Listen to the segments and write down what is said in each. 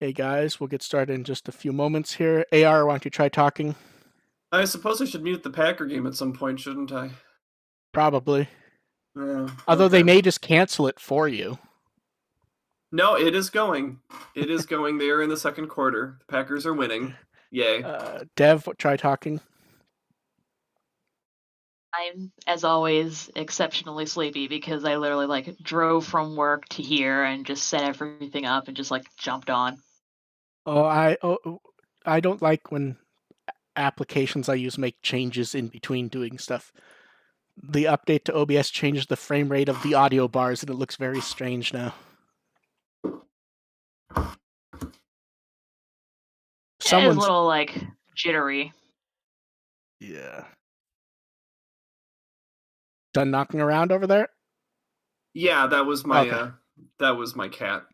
Hey guys, we'll get started in just a few moments here. AR, why don't you try talking? I suppose I should mute the Packer game at some point, shouldn't I? Probably. Yeah. Although they Okay. may just cancel it for you. No, it is going. It is going. They are in the second quarter. The Packers are winning. Yay. Dev, try talking. I'm, as always, exceptionally sleepy because I literally drove from work to here and just set everything up and just jumped on. I don't like when applications I use make changes in between doing stuff. The update to OBS changes the frame rate of the audio bars, and it looks very strange now. It's a little jittery. Yeah. Done knocking around over there? Yeah, that was my cat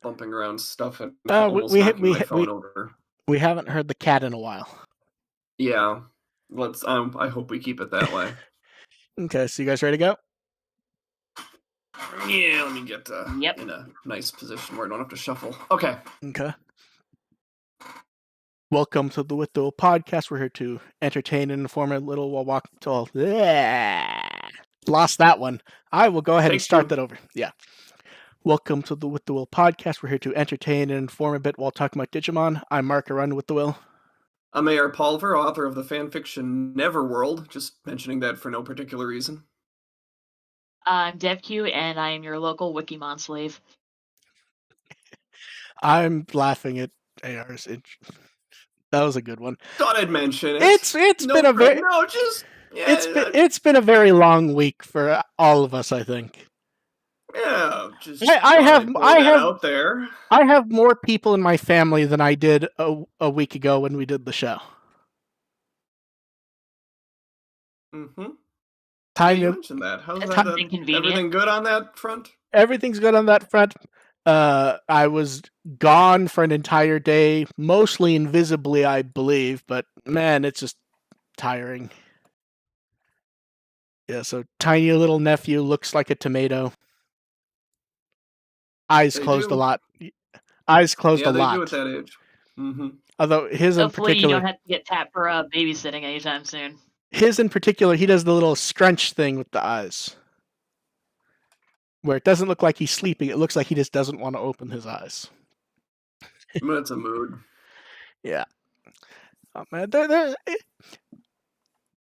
bumping around stuff and almost we knocking my phone over. We haven't heard the cat in a while. Yeah. Let's I hope we keep it that way. Okay, so you guys ready to go? Yeah, let me get in a nice position where I don't have to shuffle. Okay. Okay. Welcome to the WtW podcast. We're here to entertain and inform a little while walking tall. Lost that one. I will go ahead and start that over. Yeah. Welcome to the WtW podcast. We're here to entertain and inform a bit while talking about Digimon. I'm Mark, I run WtW. I'm A.R. Pulver, author of the fanfiction Neverworld. Just mentioning that for no particular reason. I'm DevQ, and I am your local Wikimon slave. I'm laughing at AR's. That was a good one. Thought I'd mention it. It's been a very it's been a very long week for all of us, I think. Yeah, just I have out there. I have more people in my family than I did a week ago when we did the show. Mm-hmm. You mentioned that. How's that? Everything good on that front? Everything's good on that front. I was gone for an entire day, mostly invisibly, I believe, but man, it's just tiring. Yeah, so tiny little nephew looks like a tomato. Eyes closed a lot. Eyes closed a lot. They do at that age. Mm-hmm. Although his in particular, you don't have to get tapped for babysitting anytime soon. His in particular, he does the little scrunch thing with the eyes, where it doesn't look like he's sleeping. It looks like he just doesn't want to open his eyes. That's a mood. Yeah. Oh, man,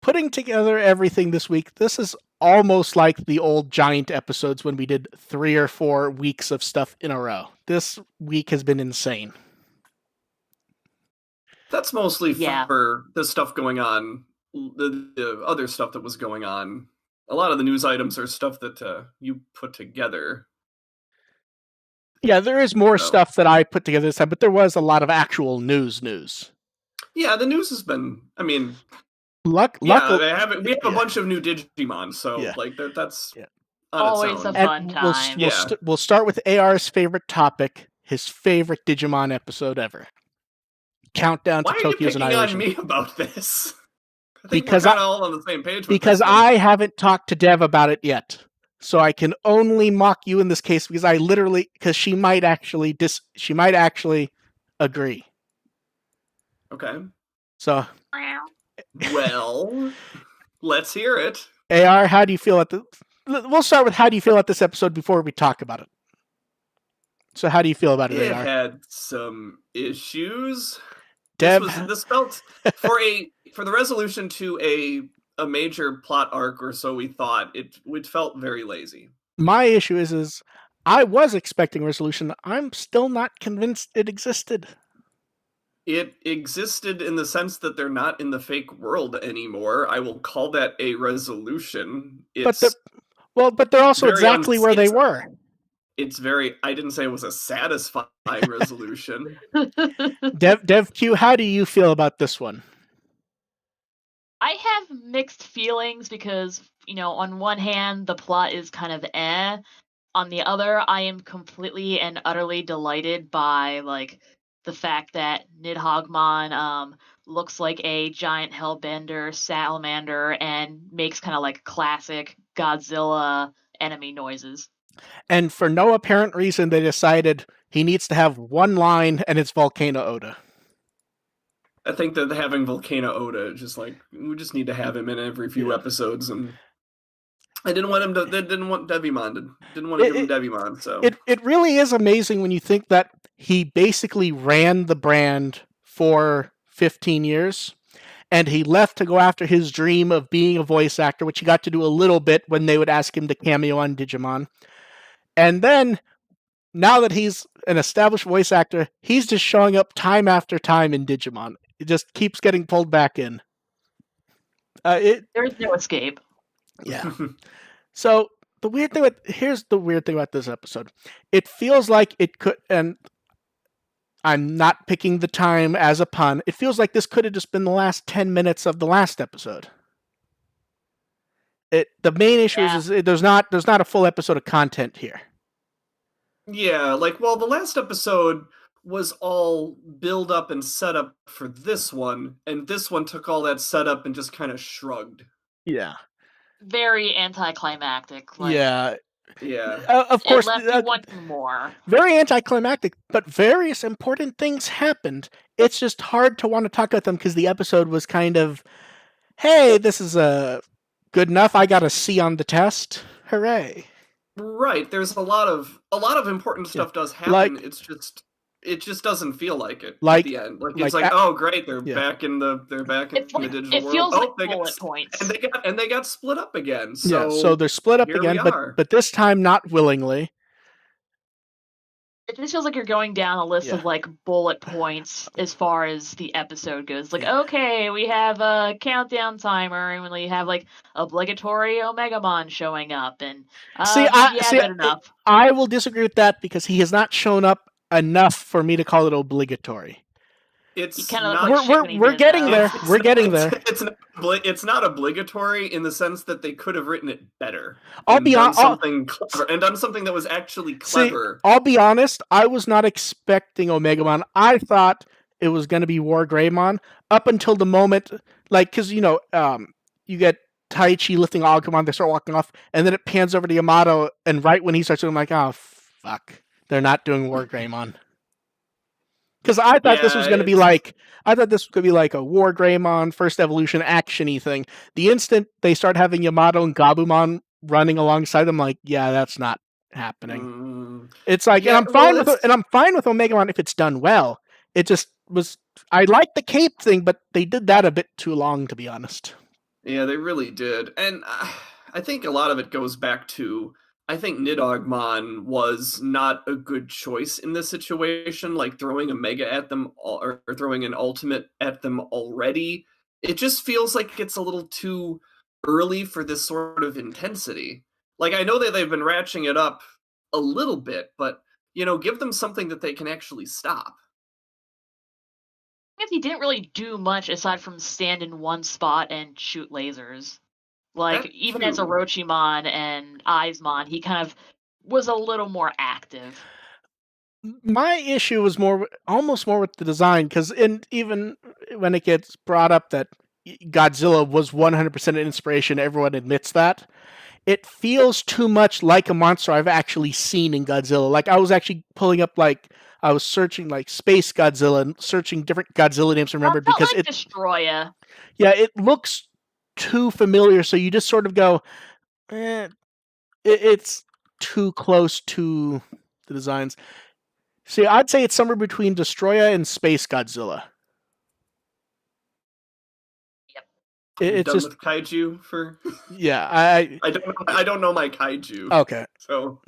putting together everything this week, this is almost like the old Giant episodes when we did 3 or 4 weeks of stuff in a row. This week has been insane. That's mostly for the stuff going on, the other stuff that was going on. A lot of the news items are stuff that you put together. Yeah, there is more stuff that I put together this time, but there was a lot of actual news. Yeah, the news has been, I mean... Luckily, we have a bunch of new Digimon, so that's always a fun time. We'll start with AR's favorite topic, his favorite Digimon episode ever. Countdown to Tokyo's Annihilation. Why are you picking on me about this? I think we're all on the same page. Because I haven't talked to Dev about it yet, so I can only mock you in this case because she might actually agree. Okay. So. Well, let's hear it. AR, how do you feel we'll start with how do you feel at this episode before we talk about it. So how do you feel about it, AR? It had some issues. Dev, this felt for the resolution to a major plot arc or so we thought it felt very lazy. My issue is I was expecting resolution. I'm still not convinced it existed. It existed in the sense that they're not in the fake world anymore. I will call that a resolution. But they're also exactly where they were. It's I didn't say it was a satisfying resolution. DevQ, how do you feel about this one? I have mixed feelings because, on one hand, the plot is kind of eh. On the other, I am completely and utterly delighted by, the fact that Nidhoggmon looks like a giant hellbender salamander and makes kind of classic Godzilla enemy noises. And for no apparent reason, they decided He needs to have one line, and it's Volcano Oda. I think that having Volcano Oda, just like, we just need to have him in every few episodes, and I didn't want him to. They didn't want Devimon. Didn't want to give him Devimon. So it really is amazing when you think that he basically ran the brand for 15 years, and he left to go after his dream of being a voice actor, which he got to do a little bit when they would ask him to cameo on Digimon. And then, now that he's an established voice actor, he's just showing up time after time in Digimon. It just keeps getting pulled back in. There's no escape. Yeah. So here's the weird thing about this episode. It feels like it could, and I'm not picking the time as a pun, it feels like this could have just been the last 10 minutes of the last episode. The main issue is there's not a full episode of content here. Yeah, like, well, the last episode was all build up and set up for this one, and this one took all that setup and just kind of shrugged. Yeah. Very anticlimactic. Like, yeah. Of course, it left you wanting more. Very anticlimactic, but various important things happened. It's just hard to want to talk about them because the episode was kind of, hey, this is good enough. I got a C on the test. Hooray! Right. There's a lot of important stuff does happen. Like, it just doesn't feel like it like, at the end. Like, it's like, oh great, they're back in the digital world. It feels like bullet points. And they got split up again. So they're split up again, but this time not willingly. It just feels like you're going down a list of like bullet points as far as the episode goes. Like, okay, we have a countdown timer, and we have like obligatory Omegamon showing up, and good enough. I will disagree with that because he has not shown up enough for me to call it obligatory. It's not. We're getting there. We're getting there. It's not obligatory in the sense that they could have written it better. I'll be honest. And done something that was actually clever. See, I'll be honest. I was not expecting Omegamon. I thought it was going to be War Greymon up until the moment, like, because you get Taichi lifting Agumon, they start walking off, and then it pans over to Yamato, and right when he starts doing, I'm like, oh fuck, they're not doing War Greymon. Because I thought this was going to be like a War Greymon first evolution action-y thing. The instant they start having Yamato and Gabumon running alongside them, like, yeah, that's not happening. It's like, and I'm fine with Omegamon if it's done well. It just was. I like the cape thing, but they did that a bit too long, to be honest. Yeah, they really did, and I think a lot of it goes back to, I think Nidogmon was not a good choice in this situation, like throwing a Mega at them or throwing an Ultimate at them already. It just feels like it's a little too early for this sort of intensity. Like, I know that they've been ratcheting it up a little bit, but, give them something that they can actually stop. He didn't really do much aside from stand in one spot and shoot lasers. Like, even as Orochimon and Eismon, he kind of was a little more active. My issue was almost more with the design, because even when it gets brought up that Godzilla was 100% an inspiration, everyone admits that, it feels too much like a monster I've actually seen in Godzilla. Like, I was actually pulling up, like, I was searching, like, Space Godzilla and searching different Godzilla names to remember, because like Destroya. Yeah, it looks too familiar, so you just sort of go, it's too close to the designs. See, I'd say it's somewhere between Destroya and Space Godzilla. Yep. It's done with kaiju for. Yeah, I don't know my kaiju. Okay. So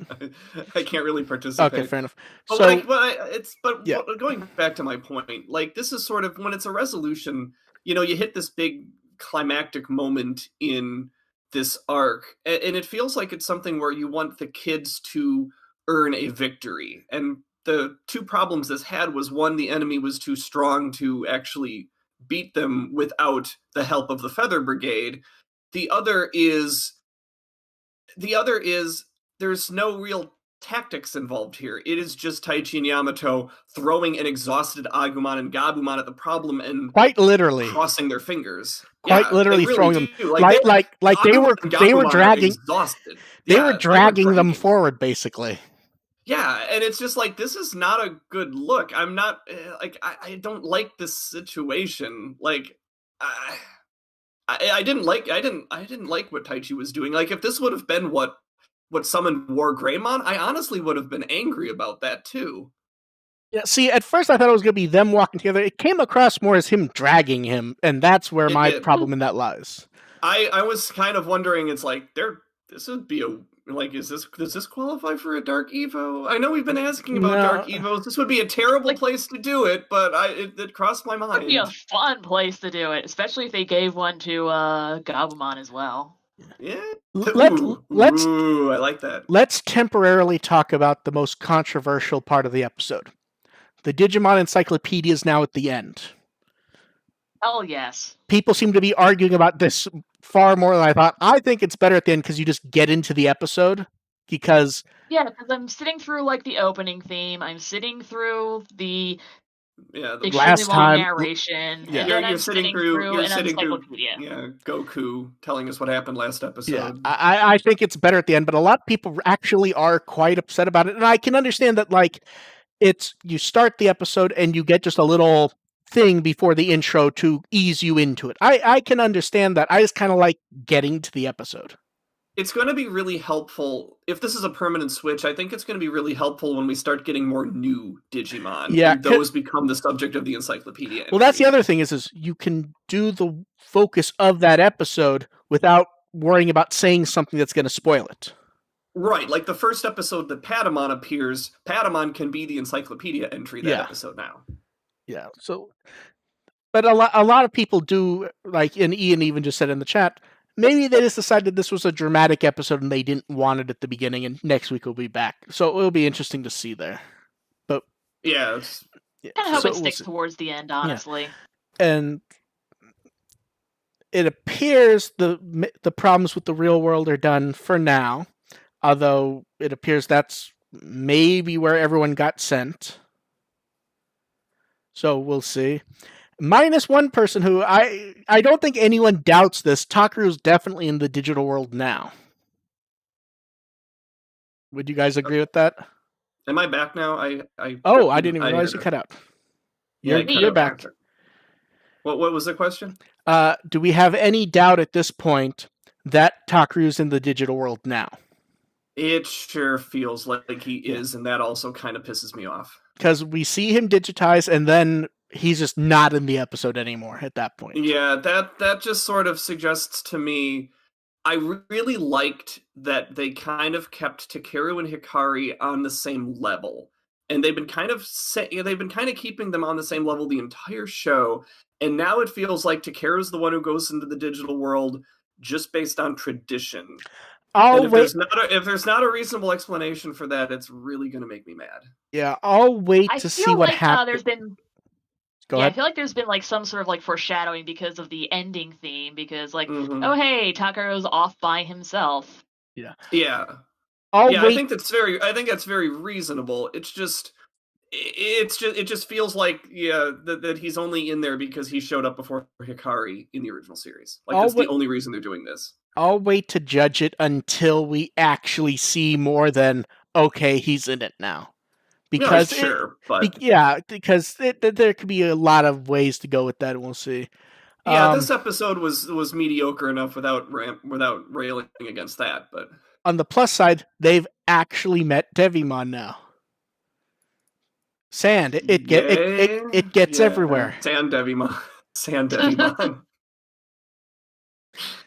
I can't really participate. Okay, fair enough. But going back to my point, like, this is sort of when it's a resolution. You hit this big climactic moment in this arc, and it feels like it's something where you want the kids to earn a victory. And the two problems this had was, one, the enemy was too strong to actually beat them without the help of the Feather Brigade. The other is there's no real tactics involved here. It is just Taichi and Yamato throwing an exhausted Agumon and Gabumon at the problem and quite literally crossing their fingers. Quite literally really throwing them like they were dragging. They were dragging them forward, basically. Yeah, and it's just like, this is not a good look. I'm not like, I don't like this situation. Like, I, I didn't like what Taichi was doing. Like, if this would have been what summoned War Greymon, I honestly would have been angry about that too. Yeah, see, at first I thought it was going to be them walking together. It came across more as him dragging him, and that's where It my did. problem in that lies. I was kind of wondering. It's like, this would be a like, does this qualify for a Dark Evo? I know we've been asking about Dark Evos. This would be a terrible place to do it, but it crossed my mind. It'd be a fun place to do it, especially if they gave one to Gabumon as well. Yeah. Ooh, I like that. Let's temporarily talk about the most controversial part of the episode. The Digimon Encyclopedia is now at the end. Hell yes. People seem to be arguing about this far more than I thought. I think it's better at the end because you just get into the episode. Because I'm sitting through like the opening theme. I'm sitting through the the last time narration. Yeah. And then I'm sitting through an encyclopedia. Yeah, Goku telling us what happened last episode. Yeah, I think it's better at the end, but a lot of people actually are quite upset about it, and I can understand that. Like, it's you start the episode and you get just a little thing before the intro to ease you into it. I can understand that. I just kind of like getting to the episode. It's going to be really helpful if this is a permanent switch. I think it's going to be really helpful when we start getting more new Digimon. Yeah, and those become the subject of the encyclopedia entry. Well, that's the other thing is you can do the focus of that episode without worrying about saying something that's going to spoil it. Right, like the first episode that Patamon appears, Patamon can be the encyclopedia entry that episode now. Yeah, so, but a lot of people do, like, and Ian even just said in the chat, maybe they just decided this was a dramatic episode and they didn't want it at the beginning, and next week we'll be back. So it'll be interesting to see there. But yeah, I hope it sticks towards the end, honestly. Yeah. And it appears the problems with the real world are done for now, although it appears that's maybe where everyone got sent. So we'll see. Minus one person who I don't think anyone doubts this. Takeru's definitely in the digital world now. Would you guys agree with that? Am I back now? I didn't even realize you cut out. You're back. What was the question? Do we have any doubt at this point that Takeru's in the digital world now? It sure feels like he is, and that also kind of pisses me off. Because we see him digitize, and then he's just not in the episode anymore at that point. Yeah, that just sort of suggests to me, I really liked that they kind of kept Takeru and Hikari on the same level, and they've been kind of keeping them on the same level the entire show. And now it feels like Takeru's the one who goes into the digital world just based on tradition. If there's not a reasonable explanation for that, it's really going to make me mad. Yeah, I'll wait to see what happens. I feel like there's been like some sort of like foreshadowing because of the ending theme, because like, oh hey, Takeru's off by himself. Yeah. Yeah. I think that's very reasonable. It just feels like that he's only in there because he showed up before Hikari in the original series. Like, that's the only reason they're doing this. I'll wait to judge it until we actually see more than, okay, he's in it now. Because because there could be a lot of ways to go with that, and we'll see. Yeah, this episode was mediocre enough without railing against that. But on the plus side, they've actually met Devimon now. Sand, it gets everywhere. Sand Devimon.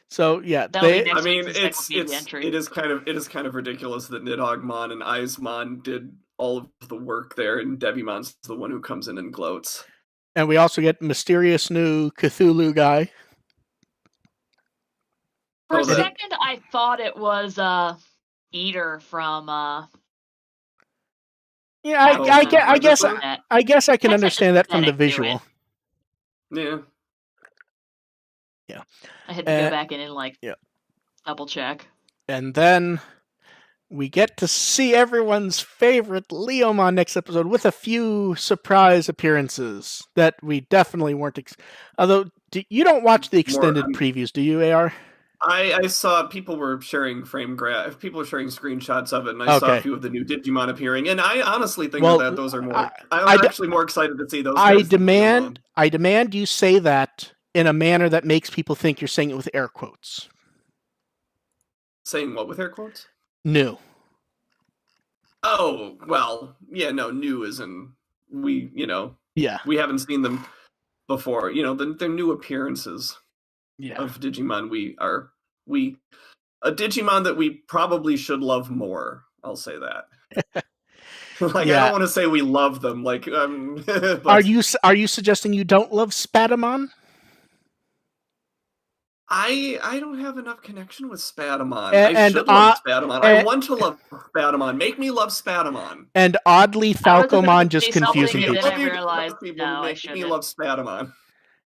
So yeah, it is kind of ridiculous that Nidhoggmon and Aizmon did all of the work there, and Devimon's the one who comes in and gloats. And we also get mysterious new Cthulhu guy. For a second, I thought it was Eater from. Yeah, I guess I can understand that from the visual. Yeah. Yeah. I had to go back in and double check. And then we get to see everyone's favorite Leomon next episode with a few surprise appearances that we definitely weren't. Although you don't watch the extended previews, do you, AR? I saw people were sharing people were sharing screenshots of it, and I saw a Okay. few of the new Digimon appearing, and I honestly think Well, that those are more. I, I'm I, actually more excited to see those guys than demand Digimon. I demand you say that in a manner that makes people think you're saying it with air quotes. Saying what with air quotes? New. Oh well, yeah, no, new is in Yeah. we haven't seen them before. They're new appearances Yeah. of Digimon. We a Digimon that we probably should love more. I'll say that. Like I Yeah. don't want to say we love them, Are but you suggesting you don't love Spatamon? I don't have enough connection with Spatamon. And I and, should love uh, Spatamon. I and, want to love Spatamon. Make me love Spatamon. and oddly, I was about Falcomon to just say confusing something, and then people. I realized, no, I Make me shouldn't. love Spatamon.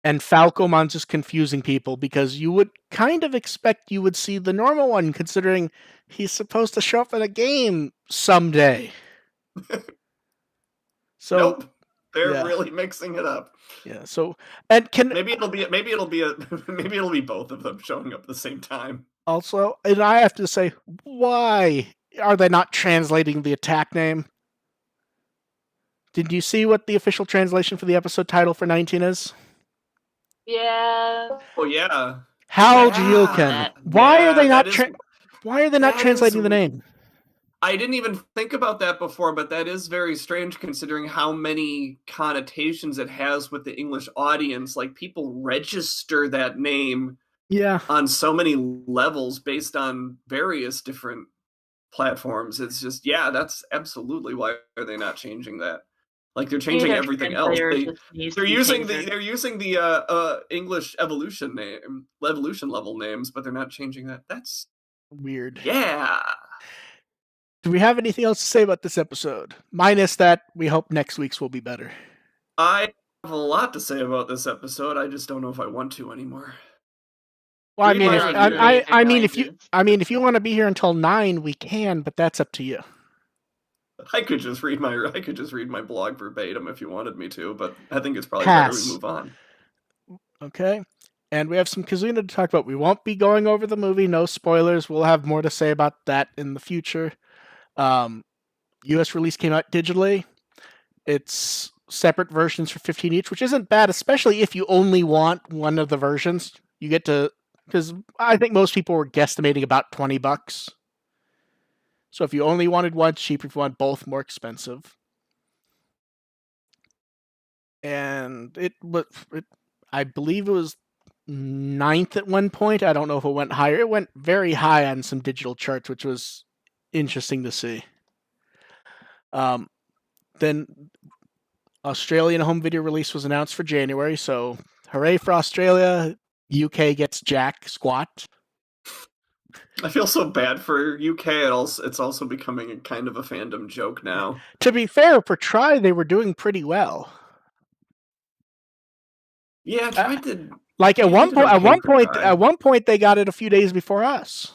And Falcomon's just confusing people because you would kind of expect you would see the normal one, considering he's supposed to show up in a game someday. So Nope. They're yeah, really mixing it up. yeah. So and can Maybe it'll be maybe it'll be both of them showing up at the same time. also, and I have to say, why are they not translating the attack name? Did you see what the official translation for the episode title for 19 is? Yeah. Oh yeah. Hal Yeah. Jioken. Why are they not? That is Why are they not that is translating the name? I didn't even think about that before, but that is very strange considering how many connotations it has with the English audience. Like people register that name Yeah, on so many levels based on various different platforms. It's just, yeah, that's absolutely why are they not changing that? Like they're Maybe changing their everything else. translator just needs They're to be using tasered. the English evolution level names, but they're not changing that. That's weird. yeah. Do we have anything else to say about this episode? Minus that we hope next week's will be better. I have a lot to say about this episode. I just don't know if I want to anymore. Well, I Read mean, my if review. if you want to be here until 9, we can, but that's up to you. I could just read my blog verbatim if you wanted me to, but I think it's probably better we Pass. move on. Okay. And we have some Kizuna to talk about. We won't be going over the movie, no spoilers. We'll have more to say about that in the future. US release came out digitally. It's separate versions for 15 each, which isn't bad, especially if you only want one of the versions. You get to, because I think most people were guesstimating about $20. So if you only wanted one, it's cheaper. If you want both, more expensive. And I believe it was 9th at one point. I don't know if it went higher. It went very high on some digital charts, which was interesting to see. Then Australian home video release was announced for January, so hooray for Australia. UK gets Jack squat. I feel so bad for UK. It's also becoming a kind of a fandom joke now. To be fair, for Try, they were doing pretty well. Yeah, Try did. Like at one point, they got it a few days before us.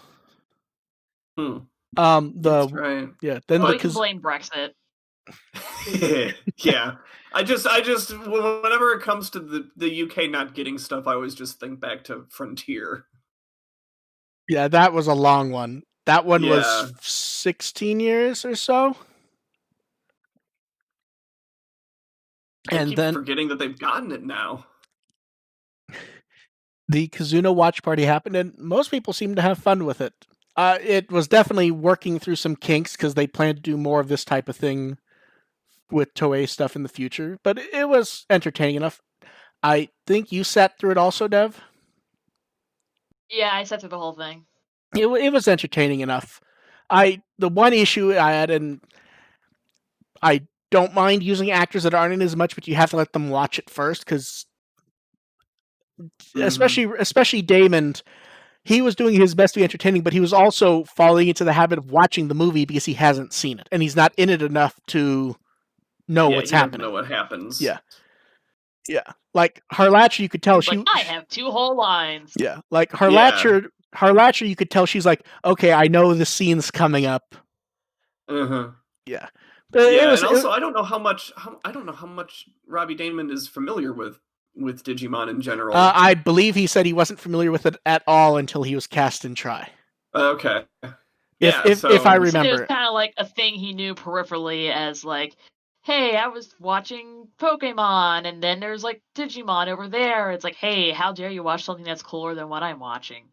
That's right. Yeah. Then we can blame Brexit. Yeah. I just whenever it comes to the UK not getting stuff, I always just think back to Frontier. Yeah, that was a long one. That one was 16 years or so. And then forgetting that they've gotten it now. The Kizuna watch party happened, and most people seemed to have fun with it. It was definitely working through some kinks because they plan to do more of this type of thing with Toei stuff in the future, but it was entertaining enough. I think you sat through it also, Dev? Yeah, I sat through the whole thing. It was entertaining enough. The one issue I had, and I don't mind using actors that aren't in as much, but you have to let them watch it first, because especially Damon, he was doing his best to be entertaining, but he was also falling into the habit of watching the movie because he hasn't seen it, and he's not in it enough to know what's happening. Know what happens. Yeah. Like Harlatcher, you could tell I have 2 whole lines. Yeah, like Harlatcher, you could tell she's like, okay, I know the scene's coming up. Yeah, but I don't know how much Robbie Damon is familiar with with Digimon in general? I believe he said he wasn't familiar with it at all until he was cast in Try. Okay. If Yeah, if I He said it was remember. kind of like a thing he knew peripherally as like, hey, I was watching Pokemon, and then there's like Digimon over there. It's like, hey, how dare you watch something that's cooler than what I'm watching?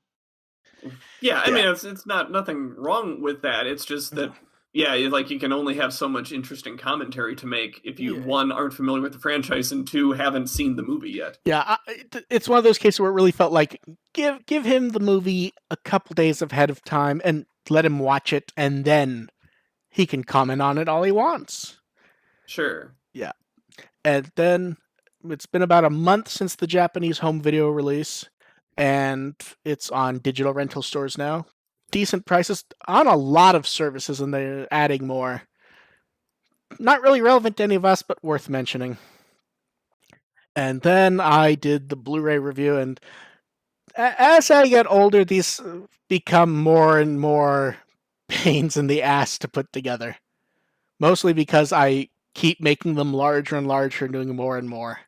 Yeah, I Yeah. mean, it's not nothing wrong with that. It's just that, yeah, like you can only have so much interesting commentary to make if you, Yeah. one, aren't familiar with the franchise, and two, haven't seen the movie yet. Yeah, it's one of those cases where it really felt like give him the movie a couple days ahead of time and let him watch it, and then he can comment on it all he wants. Sure. Yeah. And then it's been about a month since the Japanese home video release, and it's on digital rental stores now. Decent prices on a lot of services, and they're adding more. Not really relevant to any of us, but worth mentioning. And then I did the Blu-ray review, and as I get older, these become more and more pains in the ass to put together. Mostly because I keep making them larger and larger and doing more and more.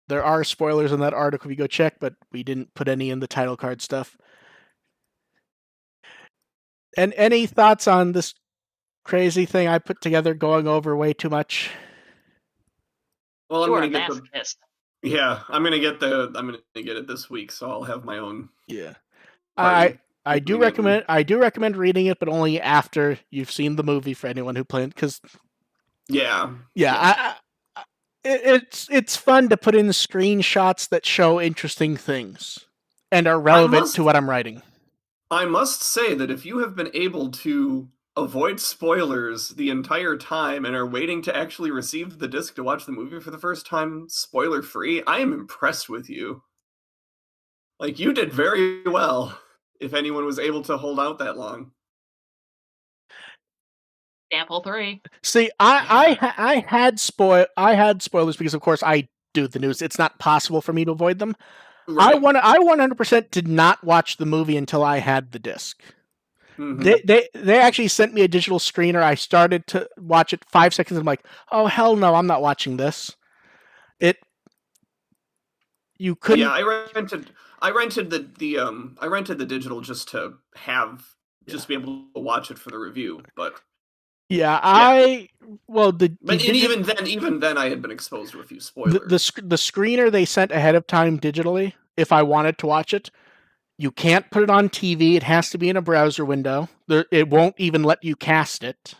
There are spoilers in that article if you go check, but we didn't put any in the title card stuff. And any thoughts on this crazy thing I put together going over way too much? Well, I'm You are gonna a get the masochist. yeah, I'm gonna get it this week, so I'll have my own Yeah. party I do opening it. recommend reading it, but only after you've seen the movie for anyone who planned, because Yeah. it's fun to put in screenshots that show interesting things and are relevant to what I'm writing. I must say that if you have been able to avoid spoilers the entire time and are waiting to actually receive the disc to watch the movie for the first time spoiler free, I am impressed with you. Like, you did very well if anyone was able to hold out that long. Sample 3. See, I had spoilers because, of course, I do the news. It's not possible for me to avoid them. Right. I 100% did not watch the movie until I had the disc. Mm-hmm. They actually sent me a digital screener. I started to watch it 5 seconds. I'm like, oh hell no, I'm not watching this. You couldn't. Yeah, I rented the digital just to be able to watch it for the review, but even then I had been exposed to a few spoilers. The screener they sent ahead of time digitally, if I wanted to watch it, you can't put it on TV. It has to be in a browser window. It won't even let you cast it.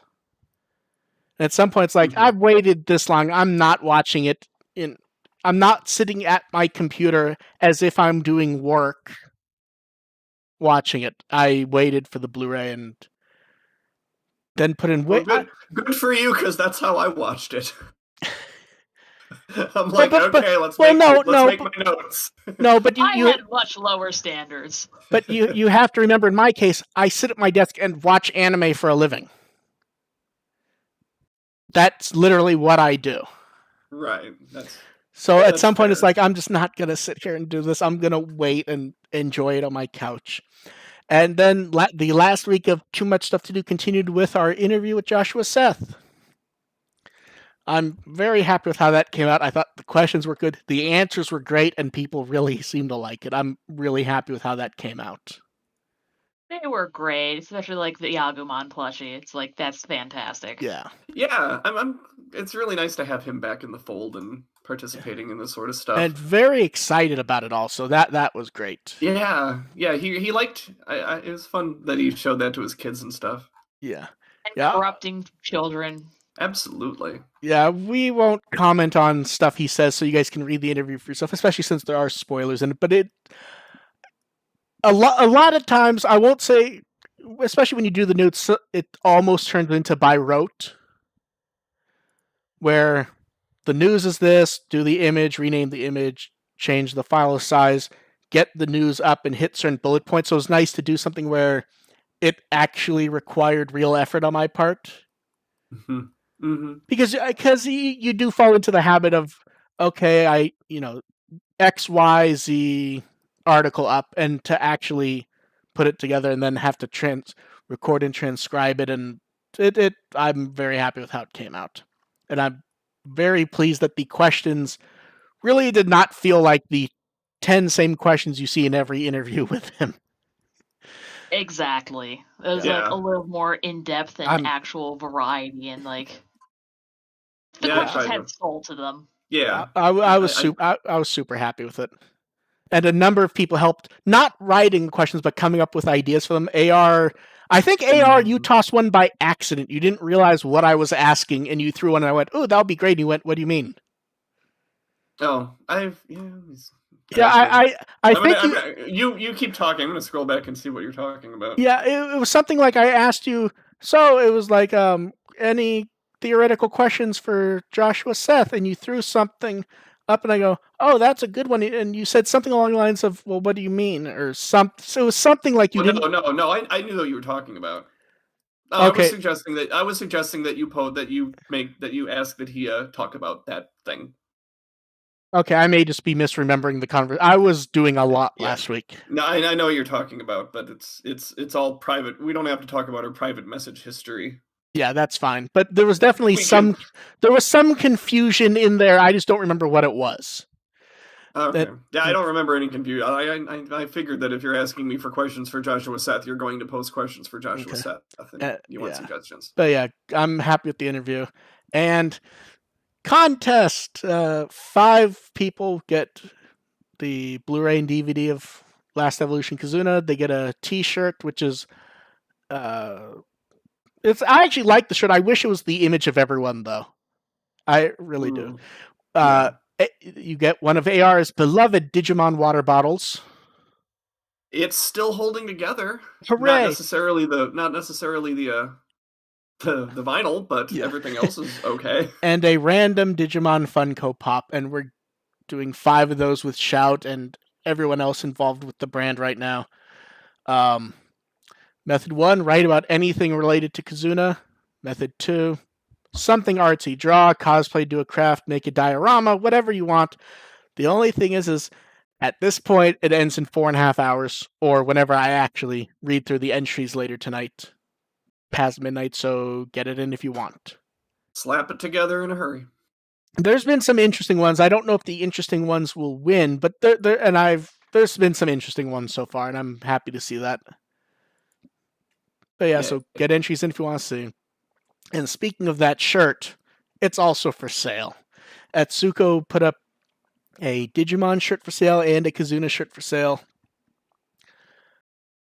And at some point, it's like, I've waited this long. I'm not watching it I'm not sitting at my computer as if I'm doing work watching it. I waited for the Blu-ray and then put in... Good for you, because that's how I watched it. I'm like, let's make my notes. No, but I had much lower standards. But you have to remember, in my case, I sit at my desk and watch anime for a living. That's literally what I do. Right. So at some point, it's like, I'm just not going to sit here and do this. I'm going to wait and enjoy it on my couch. And then the last week of Too Much Stuff to Do continued with our interview with Joshua Seth. I'm very happy with how that came out. I thought the questions were good. The answers were great, and people really seemed to like it. I'm really happy with how that came out. They were great, especially like the Agumon plushie. It's like, that's fantastic. Yeah. Yeah, it's really nice to have him back in the fold and participating in this sort of stuff. And very excited about it also. That was great. Yeah, he liked... it was fun that he showed that to his kids and stuff. Yeah. And corrupting children. Absolutely. Yeah, we won't comment on stuff he says, so you guys can read the interview for yourself, especially since there are spoilers in it. But a lot of times, I won't say, especially when you do the notes, it almost turns into by rote, where the news is this, do the image, rename the image, change the file size, get the news up, and hit certain bullet points. So it's nice to do something where it actually required real effort on my part. Mm-hmm. Mm-hmm. Because you do fall into the habit of, okay, X, Y, Z article up, and to actually put it together and then have to record and transcribe it, and I'm very happy with how it came out. And I'm very pleased that the questions really did not feel like the 10 same questions you see in every interview with him. Exactly. It was Yeah. like a little more in depth and actual variety, and like the Yeah, I questions tried had to. soul to them. Yeah. I was super happy with it. And a number of people helped, not writing questions, but coming up with ideas for them. I think AR, you tossed one by accident. You didn't realize what I was asking, and you threw one, and I went, "Oh, that'll be great." And you went, "What do you mean?" Oh, Yeah, I think you keep talking. I'm gonna scroll back and see what you're talking about. Yeah, it was something like I asked you. So it was like, any theoretical questions for Joshua Seth, and you threw something up, and I go, "Oh, that's a good one." And you said something along the lines of, "Well, what do you mean?" Or some. So it was something like you didn't. No. I knew what you were talking about. Okay. I was suggesting that you ask that he talk about that thing. Okay, I may just be misremembering the conversation. I was doing a lot last week. No, I know what you're talking about, but it's all private. We don't have to talk about our private message history. Yeah, that's fine. But there was definitely there was some confusion in there. I just don't remember what it was. Okay. I don't remember any confusion. I figured that if you're asking me for questions for Joshua Seth, you're going to post questions for Joshua Seth, and you want suggestions. But yeah, I'm happy with the interview. And contest, 5 people get the Blu-ray and DVD of Last Evolution Kizuna. They get a T-shirt, which is I actually like the shirt. I wish it was the image of everyone, though. I really do. You get one of AR's beloved Digimon water bottles. It's still holding together. Hooray! Not necessarily the vinyl, but everything else is okay. And a random Digimon Funko Pop, and we're doing 5 of those with Shout and everyone else involved with the brand right now. Method 1, write about anything related to Kizuna. Method 2, something artsy. Draw, cosplay, do a craft, make a diorama, whatever you want. The only thing is at this point, it ends in 4.5 hours, or whenever I actually read through the entries later tonight, past midnight, so get it in if you want. Slap it together in a hurry. There's been some interesting ones. I don't know if the interesting ones will win, but there's been some interesting ones so far, and I'm happy to see that. But yeah, so get entries in if you want to see. And speaking of that shirt, it's also for sale. Atsuko put up a Digimon shirt for sale and a Kizuna shirt for sale.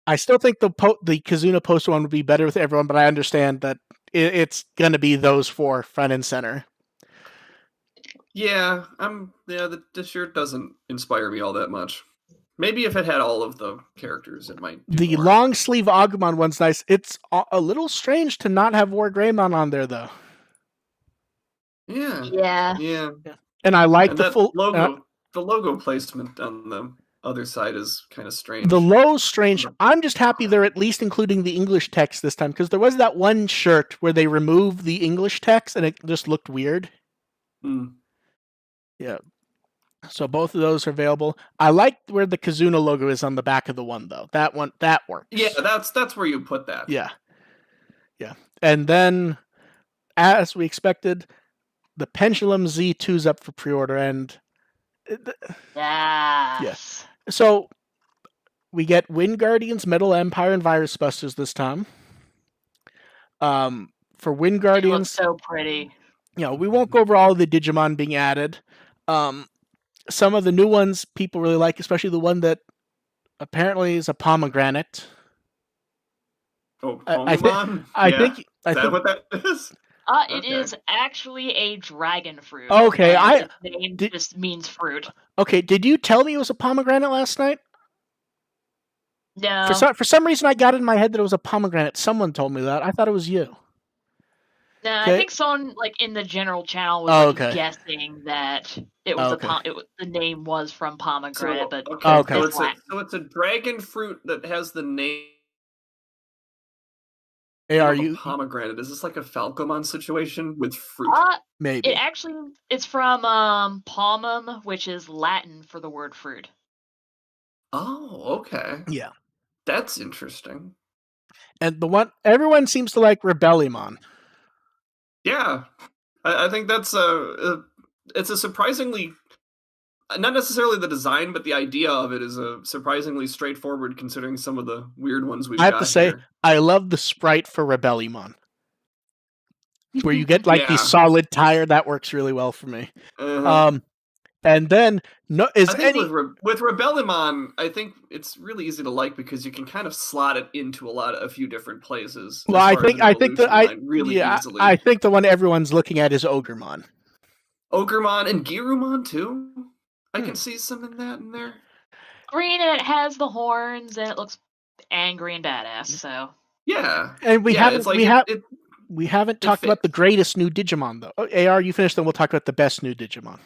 I still think the Kizuna poster one would be better with everyone, but I understand that it's going to be those 4 front and center. Yeah, the shirt doesn't inspire me all that much. Maybe if it had all of the characters, it might. The long sleeve Agumon one's nice. It's a little strange to not have War Greymon on there, though. Yeah. And I like the full logo. The logo placement on the other side is kind of strange. The low's strange. I'm just happy they're at least including the English text this time, because there was that one shirt where they removed the English text and it just looked weird. Yeah. So both of those are available. I like where the Kizuna logo is on the back of the one, though. That works. Yeah, that's where you put that. Yeah. And then, as we expected, the Pendulum Z2's up for pre-order, and yes. So we get Wind Guardians, Metal Empire, and Virus Busters this time. For Wind Guardians, so pretty. We won't go over all of the Digimon being added. Some of the new ones people really like, especially the one that apparently is a pomegranate. Oh, Pokemon? I think. Is that what that is? It is actually a dragon fruit. Okay, the name just means fruit. Okay, did you tell me it was a pomegranate last night? No. For some reason, I got it in my head that it was a pomegranate. Someone told me that. I thought it was you. No, I think someone in the general channel was guessing that it was the name was from pomegranate, but so it's a dragon fruit that has the name. Pomegranate? Is this like a Falcomon situation with fruit? Maybe. It's from palmum, which is Latin for the word fruit. Oh, okay. Yeah. That's interesting. And the one everyone seems to like Rebellimon. Yeah. I think that's it's a surprisingly not necessarily the design, but the idea of it is surprisingly straightforward considering some of the weird ones we've I have got to say, here. I love the sprite for Rebellimon, where you get like the Yeah. solid tire. That works really well for me. Uh-huh. And then I think with Rebellimon, I think it's really easy to like because you can kind of slot it into a few different places well, as far as an evolution line really easily. I think the one everyone's looking at is Ogremon. Ogremon and Girumon too. I can see some in there. Green, and it has the horns, and it looks angry and badass. So yeah, and we haven't we haven't talked fits. about the greatest new Digimon though. AR, you finished, then we'll talk about the best new Digimon.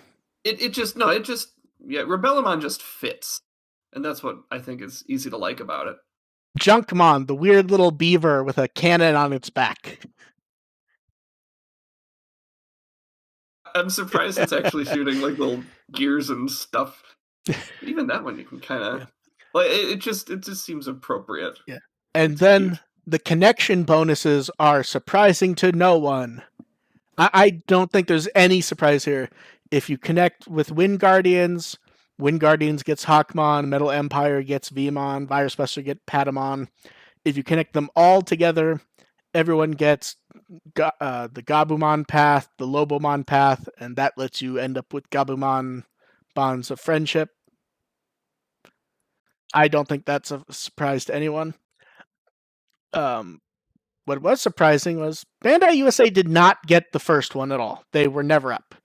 Rebellimon just fits, and that's what I think is easy to like about it. Junkmon, the weird little beaver with a cannon on its back. I'm surprised it's actually shooting like little gears and stuff. Even that one you can kind of like. It just seems appropriate. Yeah, and then the connection bonuses are surprising to no one. I don't think there's any surprise here. If you connect with Wind Guardians gets Hawkmon, Metal Empire gets Vmon, Virus Buster gets Patamon. If you connect them all together, everyone gets the Gabumon path, the Lobomon path, and that lets you end up with Gabumon bonds of friendship. I don't think that's a surprise to anyone. What was surprising was Bandai USA did not get the first one at all. They were never up.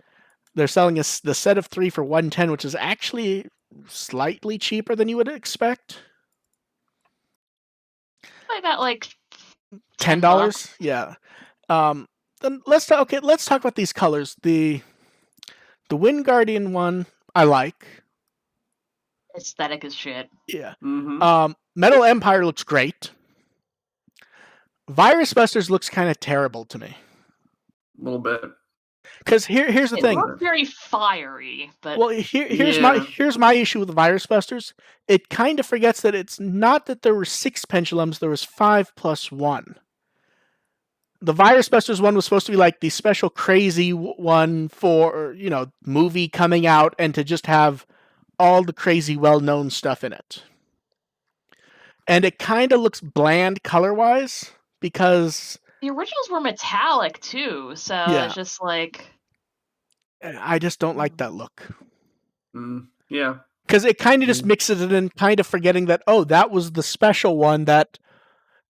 They're selling the set of 3 for $110, which is actually slightly cheaper than you would expect. I got like $10. Yeah. Then let's talk about these colors. The Wind Guardian one I like. Aesthetic as shit. Yeah. Mm-hmm. Metal Empire looks great. Virus Busters looks kind of terrible to me. A little bit. Because here's the thing. It looks very fiery, but well, here's my issue with Virus Busters. It kind of forgets that it's not that there were 6 pendulums, there was 5 plus 1. The Virus Busters one was supposed to be like the special crazy one for, movie coming out and to just have all the crazy well-known stuff in it. And it kind of looks bland color-wise because the originals were metallic too, so it's just like I just don't like that look. Yeah. Because it kind of just mixes it in, kind of forgetting that, that was the special one that...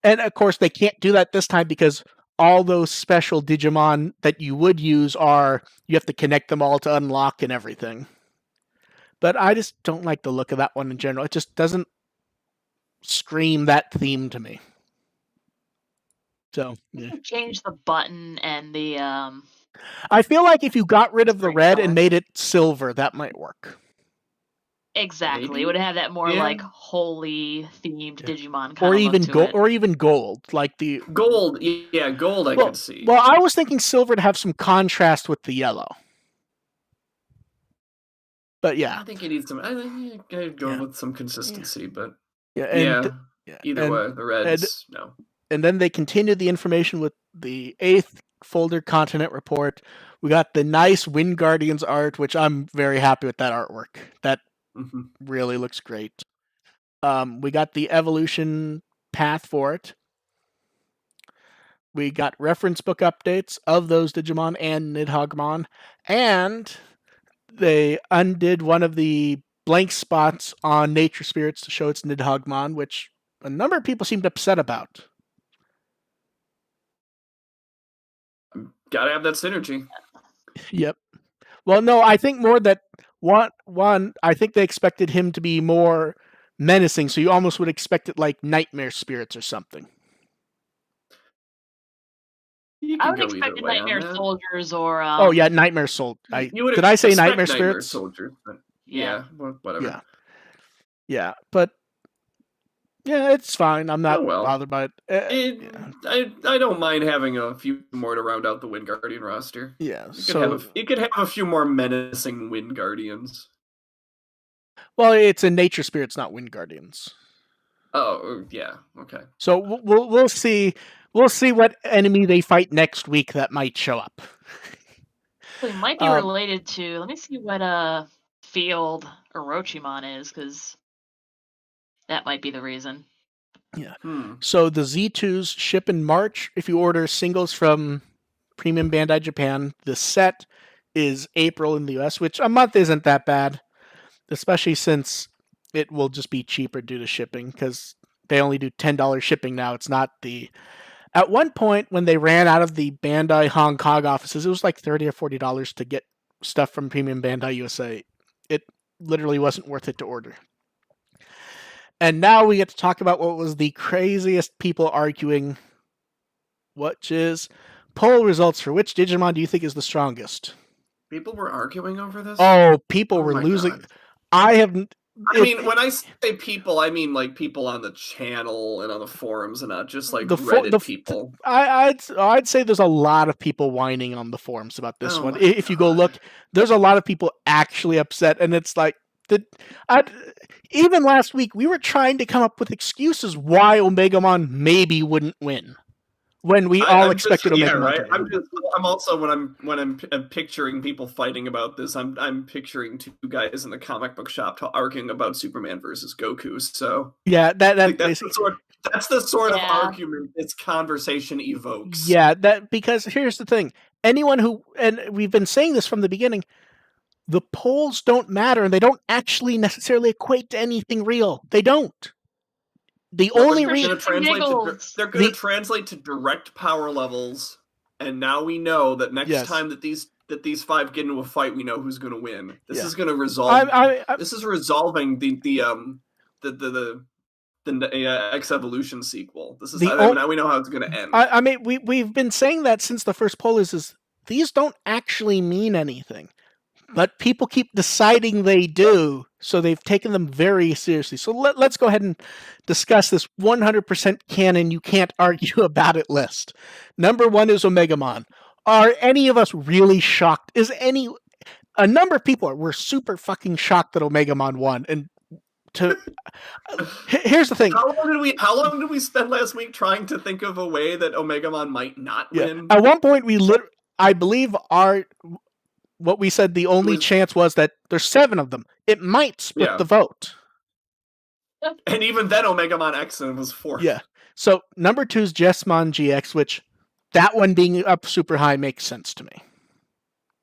And, of course, they can't do that this time because all those special Digimon that you would use you have to connect them all to unlock and everything. But I just don't like the look of that one in general. It just doesn't scream that theme to me. So, yeah. Change the button and the... I feel like if you got rid of the red and made it silver, that might work. Exactly. Maybe. It would have that more like holy themed Digimon kind or of even look to it. Or even gold, like the gold. Yeah, gold. I could see. Well, I was thinking silver to have some contrast with the yellow. But yeah, I think it needs some. I think I'd go with some consistency, but either way, the reds no. And then they continued the information with the 8th folder continent report. We got the nice Wind Guardians art, which I'm very happy with that artwork. That really looks great. We got the evolution path for it. We got reference book updates of those Digimon and Nidhoggmon, and they undid one of the blank spots on Nature Spirits to show it's Nidhoggmon, which a number of people seemed upset about. Gotta have that synergy. Yep. Well, no, I think more that one, I think they expected him to be more menacing, so you almost would expect it like Nightmare Spirits or something. I would expect Nightmare Soldiers or... Nightmare Soldiers. Did I say Nightmare Spirits? Soldiers, but yeah, whatever. Yeah, but... Yeah, it's fine. I'm not bothered by it. I don't mind having a few more to round out the Wind Guardian roster. Yeah, you could have a few more menacing Wind Guardians. Well, it's in Nature Spirits, not Wind Guardians. Oh, yeah. Okay. So we'll see. We'll see what enemy they fight next week that might show up. It might be related to. Let me see what field Orochimaru is, because that might be the reason. Yeah. So the Z2s ship in March if you order singles from Premium Bandai Japan. The set is April in the US, which a month isn't that bad, especially since it will just be cheaper due to shipping because they only do $10 shipping now. It's not the... At one point, when they ran out of the Bandai Hong Kong offices, it was like $30 or $40 to get stuff from Premium Bandai USA. It literally wasn't worth it to order. And now we get to talk about what was the craziest people arguing, which is poll results for which Digimon do you think is the strongest? People were arguing over this? Oh, people were losing. God. I mean, when I say people, I mean like people on the channel and on the forums and not just like Reddit people. I'd say there's a lot of people whining on the forums about this one. If you go look, there's a lot of people actually upset, and it's like, even last week we were trying to come up with excuses why Omegamon maybe wouldn't win when we all expected Omegamon to win. I'm also when I'm picturing people fighting about this, I'm picturing two guys in the comic book shop arguing about Superman versus Goku. So yeah, that's the sort of argument this conversation evokes. Yeah, because here's the thing: anyone who, and we've been saying this from the beginning, the polls don't matter, and they don't actually necessarily equate to anything real. They don't. The only reason they're going to translate to direct power levels, and now we know that next time that these five get into a fight, we know who's going to win. This is going to resolve. This is resolving the X Evolution sequel. This is now we know how it's going to end. I mean, we've been saying that since the first poll is these don't actually mean anything. But people keep deciding they do, so they've taken them very seriously. So let's go ahead and discuss this 100% canon, you can't argue about it list. Number 1 is Omegamon. Are any of us really shocked? A number of people were super fucking shocked that Omegamon won. And here's the thing. How long did we spend last week trying to think of a way that Omegamon might not win? At one point, I believe what we said the only chance was that there's 7 of them. It might split the vote. And even then, Omegamon X was 4th. Yeah. So number 2 is Jesmon GX, which that one being up super high makes sense to me.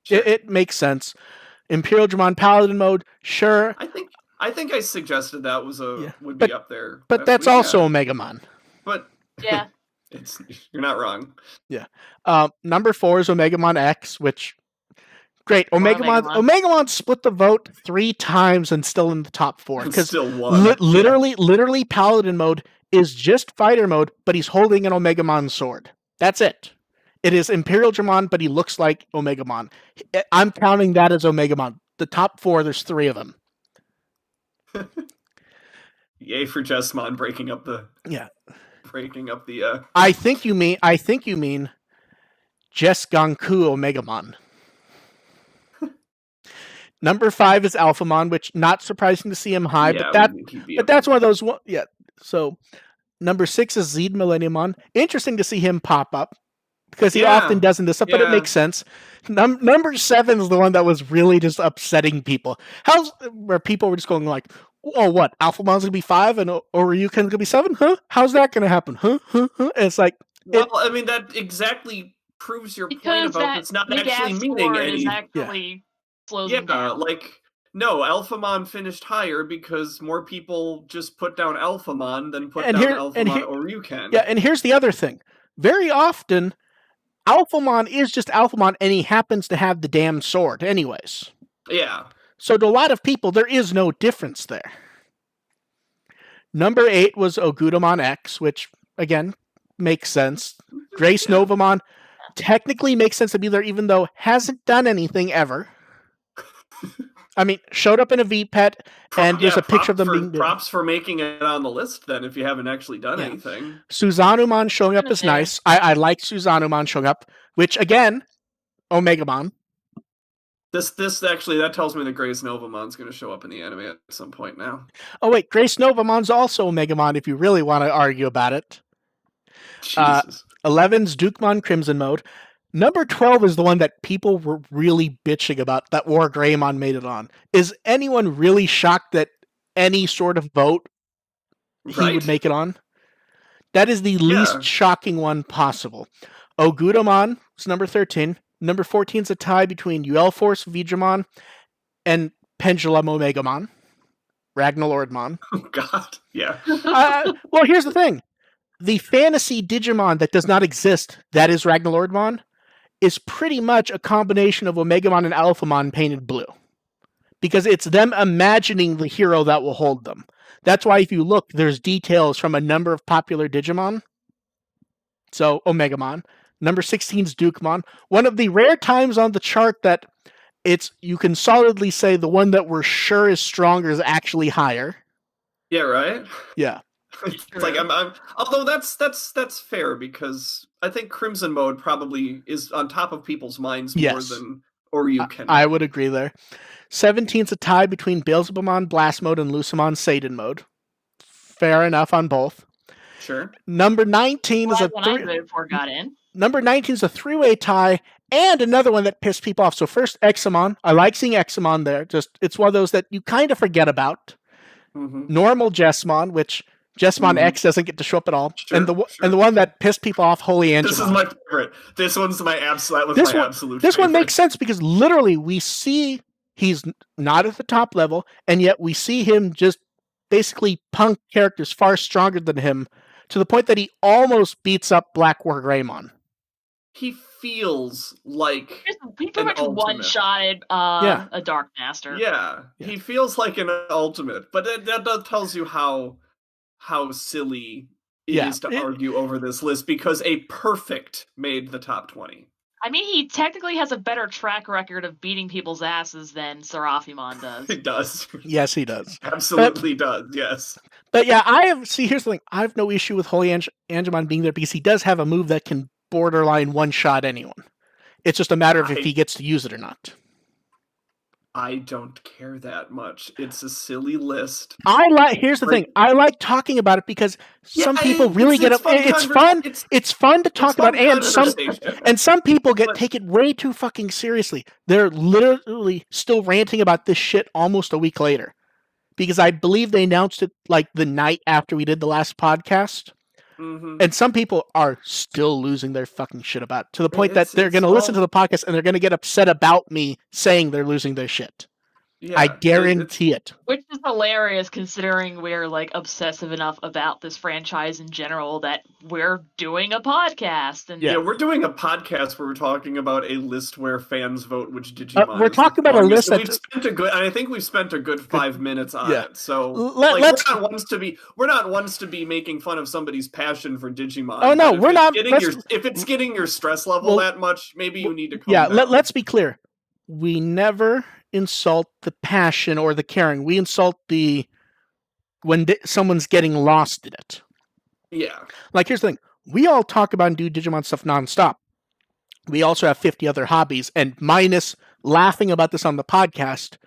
Sure. It makes sense. Imperial Dramon Paladin mode, sure. I think I suggested that would be up there. But that's also Omegamon. But yeah, you're not wrong. Yeah. Number 4 is Omegamon X, which... Great. Omegamon split the vote 3 times and still in the top 4. Because still won. Literally, Paladin mode is just fighter mode, but he's holding an Omegamon sword. That's it. It is Imperial Dramon, but he looks like Omegamon. I'm counting that as Omegamon. The top 4, there's 3 of them. Yay for Jesmon breaking up the. I think you mean Jesganku Omegamon. Number 5 is Alphamon, which not surprising to see him high, but that's one of those. Yeah. So number 6 is Zed Millenniumon. Interesting to see him pop up because he often doesn't this stuff, but it makes sense. Number 7 is the one that was really just upsetting people. Where people were just going like, "Oh, what? Alphamon's gonna be 5 and Oryuken's gonna be 7? Huh? How's that gonna happen? Huh? And it's like, I mean, that exactly proves your point about it's not actually meaning anything. Slows them down. No, Alphamon finished higher because more people just put down Alphamon than put down Alphamon or Ryuken. Yeah, and here's the other thing. Very often, Alphamon is just Alphamon, and he happens to have the damn sword anyways. Yeah. So to a lot of people, there is no difference there. Number 8 was Ogudamon X, which, again, makes sense. Grace Novamon technically makes sense to be there, even though hasn't done anything ever. I mean, showed up in a VPET, and there's a picture of them being... Props for making it on the list, then, if you haven't actually done anything. Suzanumon showing up is nice. I like Suzanumon showing up, which, again, Omegamon. This actually, that tells me that Grace Novamon's going to show up in the anime at some point now. Oh, wait, Grace Novamon's also Omegamon, if you really want to argue about it. Jesus. 11's Dukemon Crimson mode. Number 12 is the one that people were really bitching about that War Greymon made it on. Is anyone really shocked that any sort of vote he would make it on? That is the least shocking one possible. Ogudamon is number 13. Number 14 is a tie between UL Force Veedramon and Pendulum Omegamon. Ragnalordmon. Oh, God. Yeah. Well, here's the thing. The fantasy Digimon that does not exist, that is Ragnalordmon, is pretty much a combination of Omegamon and Alphamon painted blue. Because it's them imagining the hero that will hold them. That's why if you look, there's details from a number of popular Digimon. So, Omegamon. Number 16 is Dukemon. One of the rare times on the chart that you can solidly say the one that we're sure is stronger is actually higher. Yeah, right? Yeah. It's like although that's fair, because I think Crimson Mode probably is on top of people's minds more than Oryuken. I would agree there. 17's a tie between Beelzebumon Blast Mode and Lucemon Satan Mode. Fair enough on both. Sure. Number 19 is Number 19 is a three-way tie, and another one that pissed people off. So first, Examon. I like seeing Examon there. It's one of those that you kind of forget about. Mm-hmm. Normal Jessamon, which Jessamon X doesn't get to show up at all. Sure, and the one that pissed people off, Holy Angemon. This is my favorite. This one's my absolute favorite. This one makes sense because literally we see he's not at the top level, and yet we see him just basically punk characters far stronger than him to the point that he almost beats up Black War Greymon. He feels like he pretty much one-shotted a Dark Master. Yeah, he feels like an ultimate, but that tells you how silly it is to argue over this list, because a perfect made the top 20. I mean, he technically has a better track record of beating people's asses than Seraphimon does. He does. Yes, he does. Absolutely does, yes. But yeah, here's the thing. I have no issue with Holy Angemon being there because he does have a move that can borderline one-shot anyone. It's just a matter of if he gets to use it or not. I don't care that much. It's a silly list. Here's the thing. I like talking about it because some people really get up. It's fun. It's fun to talk about, and some people take it way too fucking seriously. They're literally still ranting about this shit almost a week later, because I believe they announced it like the night after we did the last podcast. Mm-hmm. And some people are still losing their fucking shit about it, to the point that they're going to listen to the podcast and they're going to get upset about me saying they're losing their shit. Yeah, I guarantee it. Which is hilarious, considering we're like obsessive enough about this franchise in general that we're doing a podcast. And we're doing a podcast where we're talking about a list where fans vote which Digimon. We're talking about a list I think we've spent a good 5 minutes on it. So we're not ones to be making fun of somebody's passion for Digimon. Oh no, we're not. If it's getting your stress level that much, maybe you need to calm down. Let's be clear. We never insult the passion or the caring. We insult when someone's getting lost in it. Yeah. Like, here's the thing. We all talk about and do Digimon stuff nonstop. We also have 50 other hobbies, and minus laughing about this on the podcast,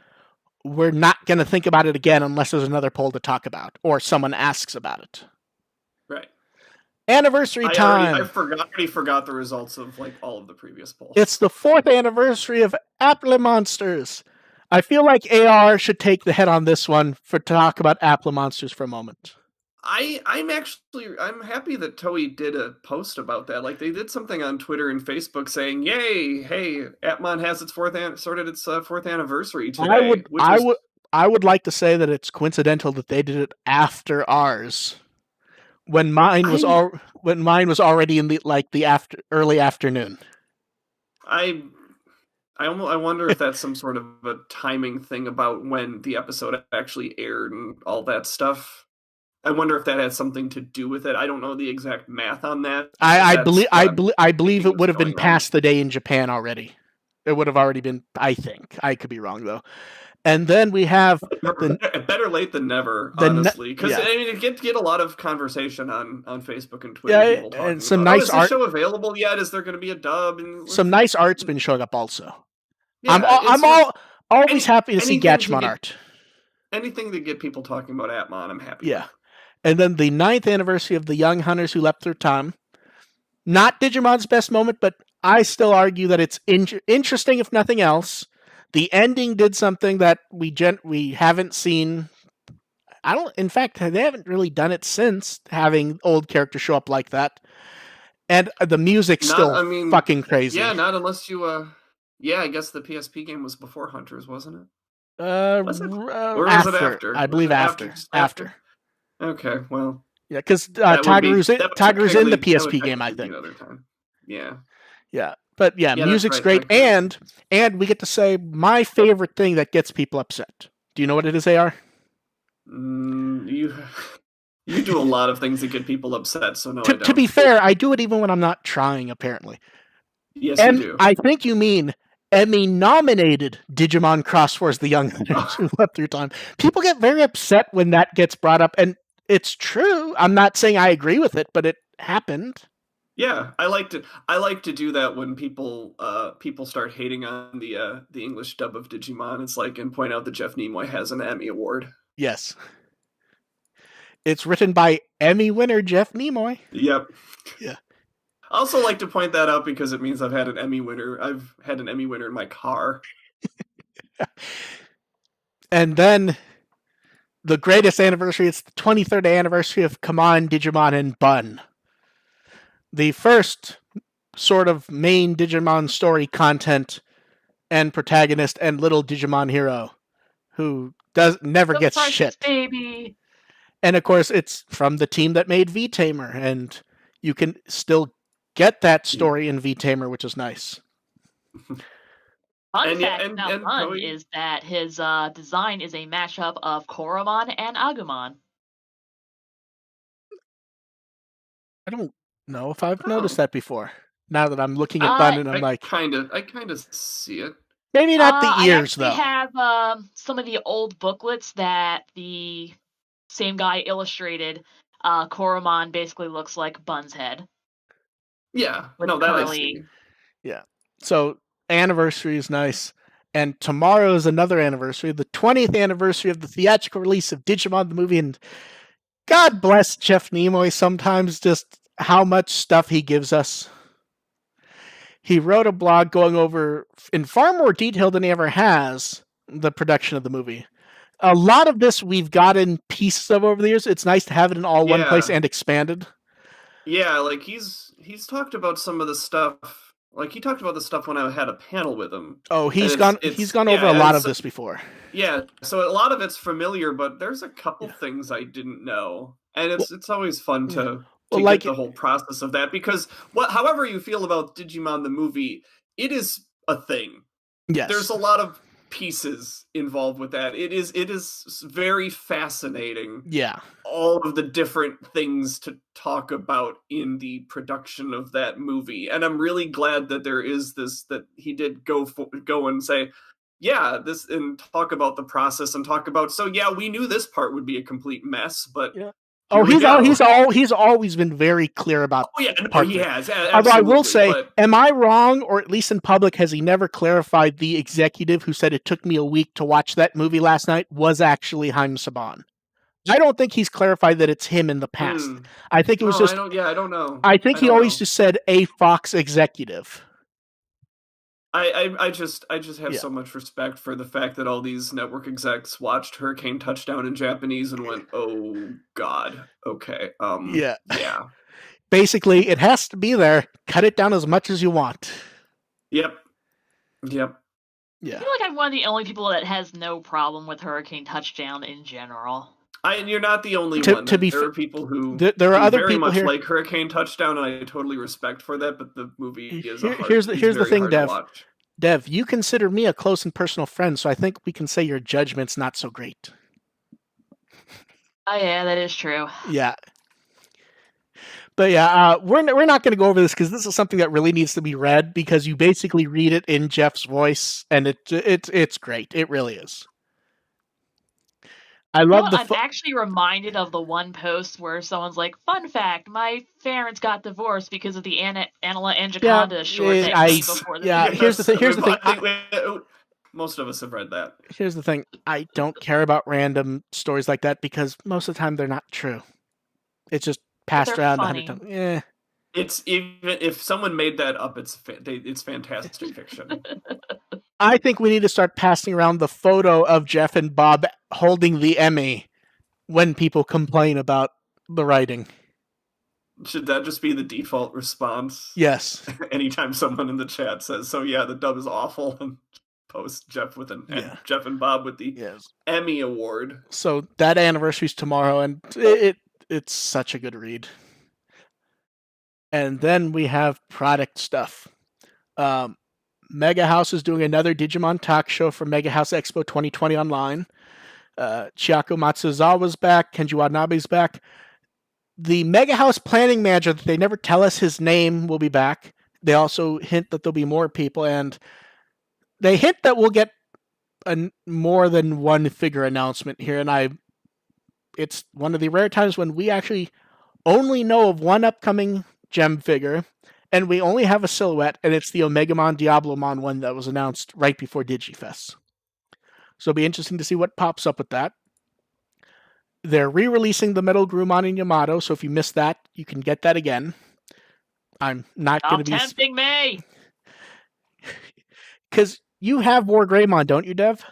we're not going to think about it again unless there's another poll to talk about or someone asks about it. Right. Anniversary time. I already forgot the results of like all of the previous polls. It's the 4th anniversary of Apple Monsters. I feel like AR should take the head on this one to talk about Apple Monsters for a moment. I'm happy that Toei did a post about that. Like, they did something on Twitter and Facebook saying, "Yay, hey, Appmon has its fourth anniversary today." I would like to say that it's coincidental that they did it after ours, when mine was already in the early afternoon. I wonder if that's some sort of a timing thing about when the episode actually aired and all that stuff. I wonder if that has something to do with it. I don't know the exact math on that. I believe it would have been past the day in Japan already. It would have already been. I think I could be wrong though. And then we have better late than never, honestly, because it get a lot of conversation on Facebook and Twitter. Yeah, and some nice art. Is the show available yet? Is there going to be a dub? And some nice art's been showing up also. Yeah, I'm always happy to see Gatchmon art. Anything to get people talking about Appmon, I'm happy. Yeah, and then the 9th anniversary of the Young Hunters Who Leapt Through Time. Not Digimon's best moment, but I still argue that it's interesting, if nothing else. The ending did something that we haven't seen. I don't. In fact, they haven't really done it since, having old characters show up like that. And the music's still fucking crazy. Yeah, not unless you. Yeah, I guess the PSP game was before Hunters, wasn't it? Was it? Or was it after? I believe after. Okay, well. Yeah, because Tigeru's in the PSP game, I think. Another time. Yeah. Yeah, but yeah, music's great, and we get to say my favorite thing that gets people upset. Do you know what it is, AR? You do a lot of things that get people upset, so no, I don't. To be fair, I do it even when I'm not trying, apparently. Yes, you do. I think you mean Emmy-nominated Digimon Cross Wars The Young Hunters Who Left Through Time. People get very upset when that gets brought up, and it's true. I'm not saying I agree with it, but it happened. Yeah, I like to do that when people start hating on the English dub of Digimon. It's like, and point out that Jeff Nimoy has an Emmy award. Yes. It's written by Emmy winner Jeff Nimoy. Yep. Yeah. I also like to point that out because it means I've had an Emmy winner. I've had an Emmy winner in my car. And then the greatest anniversary, it's the 23rd anniversary of Come On, Digimon and Bun. The first sort of main Digimon story content and protagonist and little Digimon hero who never gets shit. Baby. And of course, it's from the team that made V-Tamer, and you can still get that story in V-Tamer, which is nice. Fun fact about Bun is that his design is a mashup of Koromon and Agumon. I don't know if I've noticed that before. Now that I'm looking at Bun and I'm I kind of see it. Maybe not the ears, though. I actually have some of the old booklets that the same guy illustrated. Koromon basically looks like Bun's head. Yeah, no, that I see. Yeah, so anniversary is nice. And tomorrow is another anniversary, the 20th anniversary of the theatrical release of Digimon the movie. And God bless Jeff Nimoy sometimes, just how much stuff he gives us. He wrote a blog going over, in far more detail than he ever has, the production of the movie. A lot of this we've gotten pieces of over the years. It's nice to have it in all one place and expanded. Yeah, like he's talked about some of the stuff. Like he talked about the stuff when I had a panel with him. Oh, he's gone over a lot of this before. Yeah, so a lot of it's familiar, but there's a couple things I didn't know, and it's always fun to get the whole process of that, because however you feel about Digimon the movie, it is a thing. Yes, there's a lot of pieces involved with that. It is very fascinating. Yeah, all of the different things to talk about in the production of that movie, and I'm really glad that there is this, that he did go and say, yeah, this, and talk about the process and talk about, so yeah, we knew this part would be a complete mess, but yeah. He's always been very clear about. Oh yeah, no, he has. Although I will say, am I wrong, or at least in public, has he never clarified the executive who said it took me a week to watch that movie last night was actually Haim Saban? I don't think he's clarified that it's him in the past. I think it was just. I don't know. I think he always just said a Fox executive. I just have so much respect for the fact that all these network execs watched Hurricane Touchdown in Japanese and went, "Oh God, okay, yeah." Basically, it has to be there. Cut it down as much as you want. Yep. Yeah. I feel like I'm one of the only people that has no problem with Hurricane Touchdown in general. You're not the only one. There are people who there are other very people much here like Hurricane Touchdown, and I totally respect for that. But the movie is here's the thing, Dev. Dev, you consider me a close and personal friend, so I think we can say your judgment's not so great. Oh yeah, that is true. Yeah. But yeah, we're not going to go over this because this is something that really needs to be read, because you basically read it in Jeff's voice, and it's great. It really is. I love I'm actually reminded of the one post where someone's like, "Fun fact: my parents got divorced because of the Anila Anjaconda short that came before the movie." Here's the thing. Most of us have read that. Here's the thing. I don't care about random stories like that because most of the time they're not true. It's just passed around 100 times. It's even if someone made that up, it's fantastic fiction. I think we need to start passing around the photo of Jeff and Bob holding the Emmy when people complain about the writing. Should that just be the default response? Yes. Anytime someone in the chat says, "So yeah, the dub is awful," and post Jeff with and Jeff and Bob with the Emmy award. So that anniversary's tomorrow, and it's such a good read. And then we have product stuff. Mega House is doing another Digimon talk show for Mega House Expo 2020 online. Chiako Matsuzawa's back. Kenji Watanabe's back. The Mega House planning manager, that they never tell us his name, will be back. They also hint that there'll be more people, and they hint that we'll get more than one figure announcement here. And it's one of the rare times when we actually only know of one upcoming gem figure, and we only have a silhouette, and it's the Omegamon Diablomon one that was announced right before Digifest. So it'll be interesting to see what pops up with that. They're re-releasing the Metal Grumon in Yamato, so if you missed that, you can get that again. I'm not going to be... tempting me! Because you have War Greymon, don't you, Dev?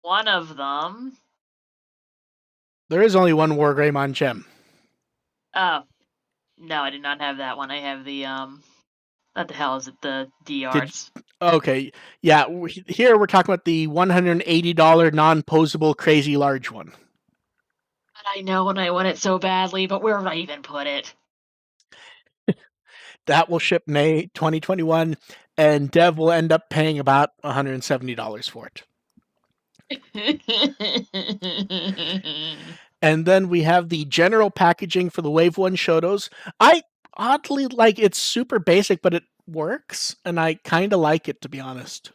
One of them. There is only one War Greymon gem. Oh. No, I did not have that one. I have the, what the hell is it? The D-Arts. Okay, yeah, here we're talking about the $180 non-posable crazy large one. I know when I want it so badly, but where would I even put it? That will ship May 2021, and Dev will end up paying about $170 for it. And then we have the general packaging for the Wave 1 Shotos. I oddly like it's super basic, but it works, and I kind of like it, to be honest.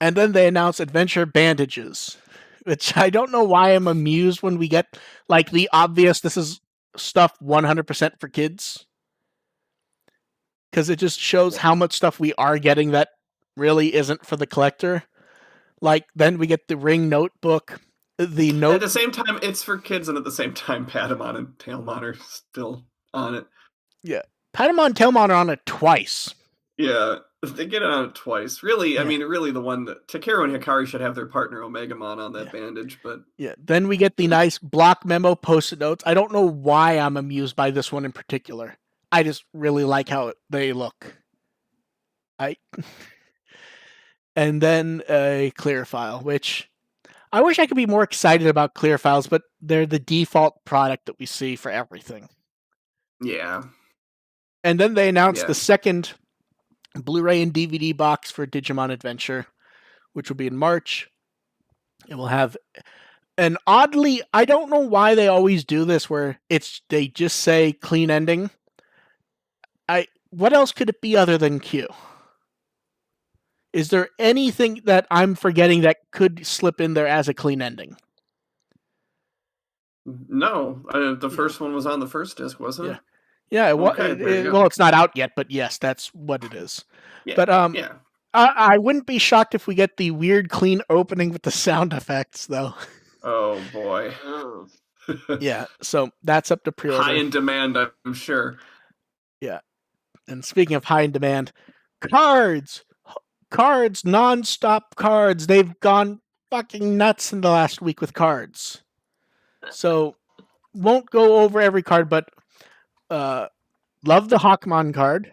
And then they announced Adventure Bandages, which I don't know why I'm amused when we get like the obvious, this is stuff 100% for kids. Because it just shows how much stuff we are getting that really isn't for the collector. Like, then we get the Ring Notebook. At the same time, it's for kids, and at the same time, Patamon and Tailmon are still on it. Yeah. Patamon and Tailmon are on it twice. Yeah, they get it on it twice. Really, yeah. I mean, really the one that... Takeru and Hikari should have their partner Omegamon on that bandage, but... Yeah, then we get the nice block memo post-it notes. I don't know why I'm amused by this one in particular. I just really like how they look. And then a clear file, which... I wish I could be more excited about clear files, but they're the default product that we see for everything. Yeah. And then they announced the second Blu-ray and DVD box for Digimon Adventure, which will be in March. It will have an oddly, I don't know why they always do this, where they just say clean ending. What else could it be other than Q? Is there anything that I'm forgetting that could slip in there as a clean ending? No, the first one was on the first disc, wasn't it? Yeah. Well, it's not out yet, but yes, that's what it is. Yeah, but I wouldn't be shocked if we get the weird clean opening with the sound effects, though. Oh boy. Yeah, so that's up to pre-order. High in demand, I'm sure. Yeah, and speaking of high in demand, cards, non-stop cards. They've gone fucking nuts in the last week with cards. So, won't go over every card, but love the Hawkmon card.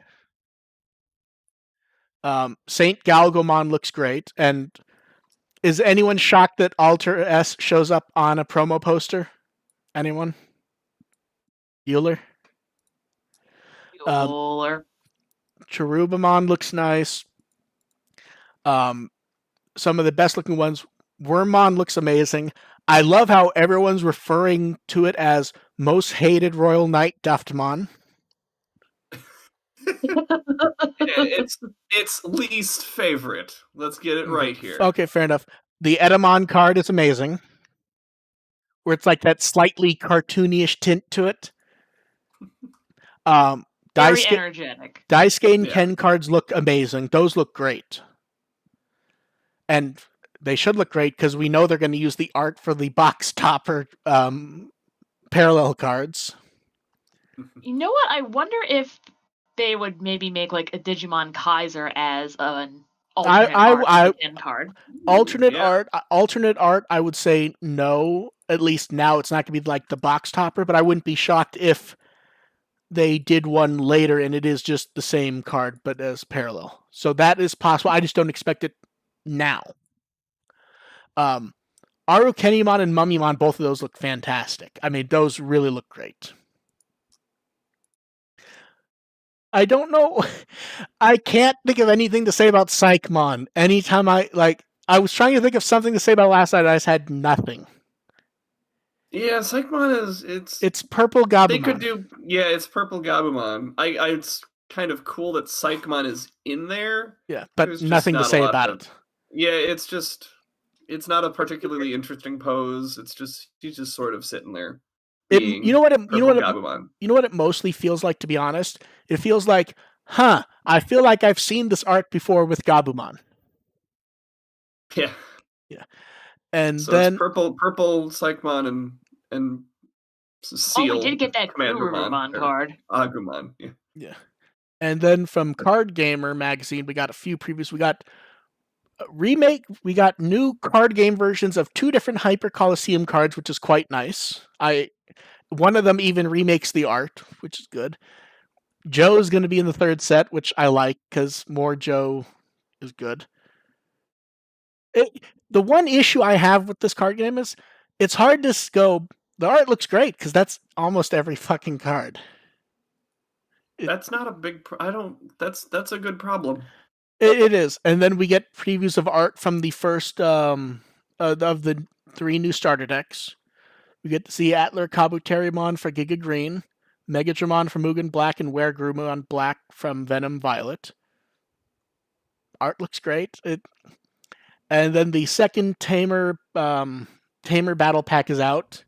Saint Galgomon looks great. And is anyone shocked that Alter S shows up on a promo poster? Anyone? Euler? Cherubimon looks nice. Some of the best looking ones. Wormmon looks amazing. I love how everyone's referring to it as most hated Royal Knight Duftmon. It's least favorite. Let's get it right here. Okay, fair enough. The Edamon card is amazing. Where it's like that slightly cartoonish tint to it. Very energetic. Daisuke and Ken cards look amazing. Those look great. And they should look great because we know they're going to use the art for the box topper parallel cards. You know what? I wonder if they would maybe make like a Digimon Kaiser as an alternate art for I the pin card. Ooh, yeah. alternate art. I would say no. At least now it's not going to be like the box topper, but I wouldn't be shocked if they did one later and it is just the same card but as parallel. So that is possible. I just don't expect it now. Um, Arukenimon and Mummymon, both of those look fantastic. I mean, those really look great. I don't know. I can't think of anything to say about Psychmon. Anytime I was trying to think of something to say about last night, I just had nothing. Yeah, Psychmon is It's purple they could Gabumon. do it's purple Gabumon. I it's kind of cool that Psychmon is in there. Yeah, but There's just nothing to not a say lot about to it. Yeah, it's not a particularly interesting pose. It's just he's just sort of sitting there You know being what? purple Gabumon. You know what it mostly feels like. To be honest, it feels like, I feel like I've seen this art before with Gabumon. Yeah. Yeah, and So it's then purple Psychmon and Oh, we Seal did get that Commandumon Gurumon or card. Agumon. Yeah. yeah, and then from Card Gamer magazine, we got a few previews. We got we got new card game versions of two different Hyper Coliseum cards, which is quite nice. One of them even remakes the art, which is good. Joe's going to be in the third set, which I like because more Joe is good. The one issue I have with this card game is it's hard to go. The art looks great because that's almost every fucking card. That's not a big. I don't. That's a good problem. It is, and then we get previews of art from the first of the three new starter decks. We get to see Atler Kabuterimon for Giga Green, Megadramon from Mugen Black, and Weregrumon Black from Venom Violet. Art looks great. And then the second Tamer Battle Pack is out,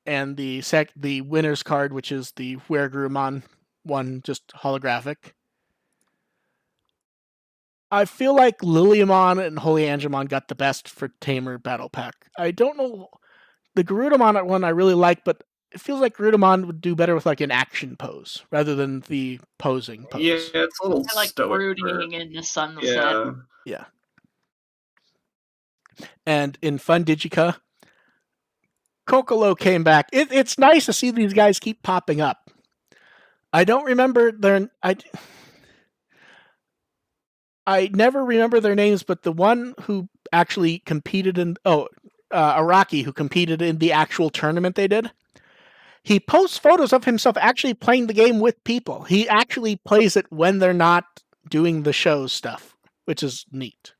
and the winner's card, which is the Weregrumon one, just holographic. I feel like Liliamon and Holy Angemon got the best for Tamer Battle Pack. I don't know. The Garudamon one I really like, but it feels like Garudamon would do better with like an action pose rather than the posing pose. Yeah, it's a little I like stoic. brooding in the sunset. Yeah. Yeah. And in Fun Digica, Kokolo came back. It's nice to see these guys keep popping up. I don't remember I never remember their names, but the one who actually competed in Araki, who competed in the actual tournament they did, he posts photos of himself actually playing the game with people. He actually plays it when they're not doing the show stuff, which is neat.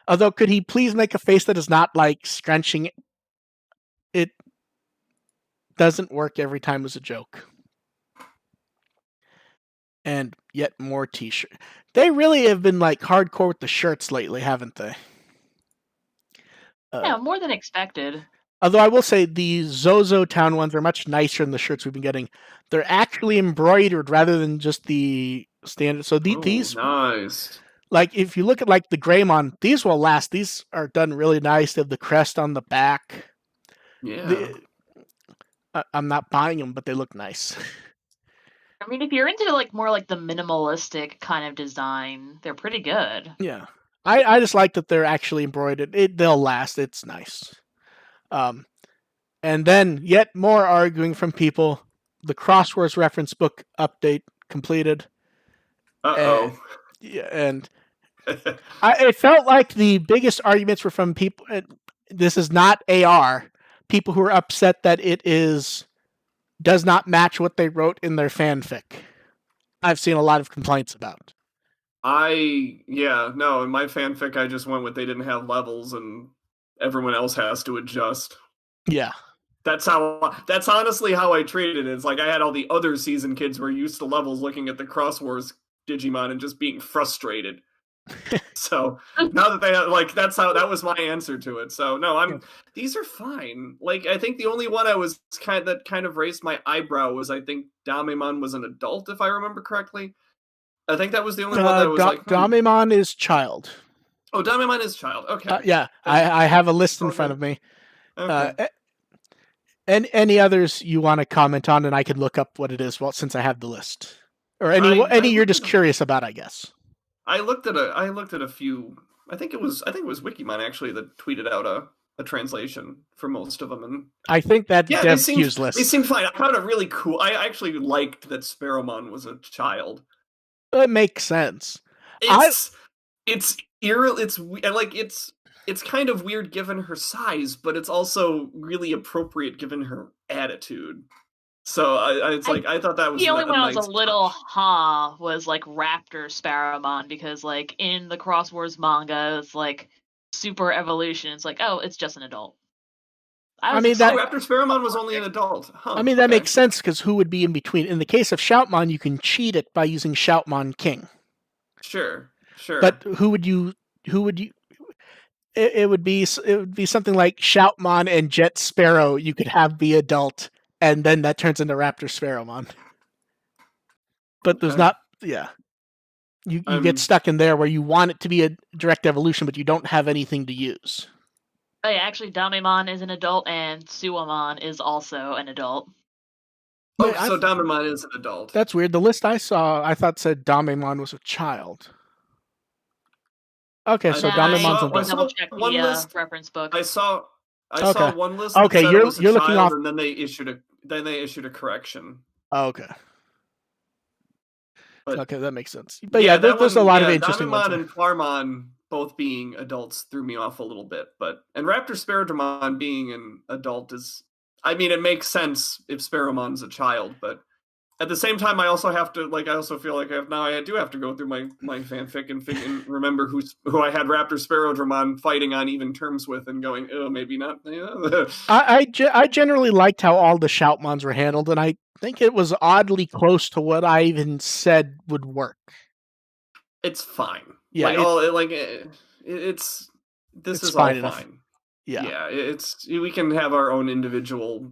Although, could he please make a face that is not like scrunching? It doesn't work every time as a joke. And yet more t-shirts. They really have been like hardcore with the shirts lately, haven't they? Yeah, more than expected. Although I will say the Zozo Town ones are much nicer than the shirts we've been getting. They're actually embroidered rather than just the standard. So these nice. Like if you look at like the Greymon, these will last. These are done really nice. They have the crest on the back. Yeah. I'm not buying them, but they look nice. I mean, if you're into like more like the minimalistic kind of design, they're pretty good. Yeah, I just like that they're actually embroidered. They'll last. It's nice. And then yet more arguing from people. The Xros Wars reference book update completed. Uh-oh. And it felt like the biggest arguments were from people. This is not AR. People who are upset that it does not match what they wrote in their fanfic. I've seen a lot of complaints about. In my fanfic I just went with they didn't have levels and everyone else has to adjust. Yeah. That's honestly how I treated it. It's like I had all the other season kids who are used to levels looking at the Xros Wars Digimon and just being frustrated. So now that they have, that was my answer to it. So no, these are fine. Like I think the only one I was kind of raised my eyebrow was I think Damemon was an adult, if I remember correctly. I think that was the only one that was Damemon is child. Oh, Damemon is child. Okay. Yeah, I have a list in front of me. Okay. And any others you want to comment on, and I can look up what it is. Well, since I have the list, or any you're just curious about, I guess. I looked at a few. I think it was Wikimon actually that tweeted out a translation for most of them, and I think that yeah, dev's useless. They seemed fine. I found it really cool. I actually liked that Sparrowmon was a child. It makes sense. It's eerie. It's kind of weird given her size, but it's also really appropriate given her attitude. So I thought that was the only one I was nice a little was like Raptor Sparrowmon, because like in the Xros Wars manga, it's like super evolution. It's like, oh, it's just an adult. I mean, that Raptor Sparrowmon was only an adult. Huh, I mean, that makes sense, because who would be in between? In the case of Shoutmon, you can cheat it by using Shoutmon King. Sure. But who would you? It would be something like Shoutmon and Jet Sparrow. You could have be adult, and then that turns into Raptor Sparrowmon. But there's not. Yeah. You get stuck in there where you want it to be a direct evolution, but you don't have anything to use. Oh yeah, actually, Damemon is an adult, and Suamon is also an adult. Oh, so Damemon is an adult. That's weird. The list I saw, I thought said Damemon was a child. Okay, so Damemon's an adult. Double check the reference book. I saw one list. Okay, that you're it was a looking child, off, and then they issued a correction. Okay. But, okay, that makes sense. But yeah, there's a lot of interesting ones. Damemon and Clarmon both being adults threw me off a little bit, and Raptor Sparrowmon being an adult is, I mean, it makes sense if Sparrowmon's a child, but at the same time, I also feel like I do have to go through my fanfic and remember who I had Raptor Sparrowdramon fighting on even terms with, and going, oh, maybe not. Yeah. I generally liked how all the Shoutmons were handled, and I think it was oddly close to what I even said would work. It's fine. Yeah, it's fine all fine. Yeah, we can have our own individual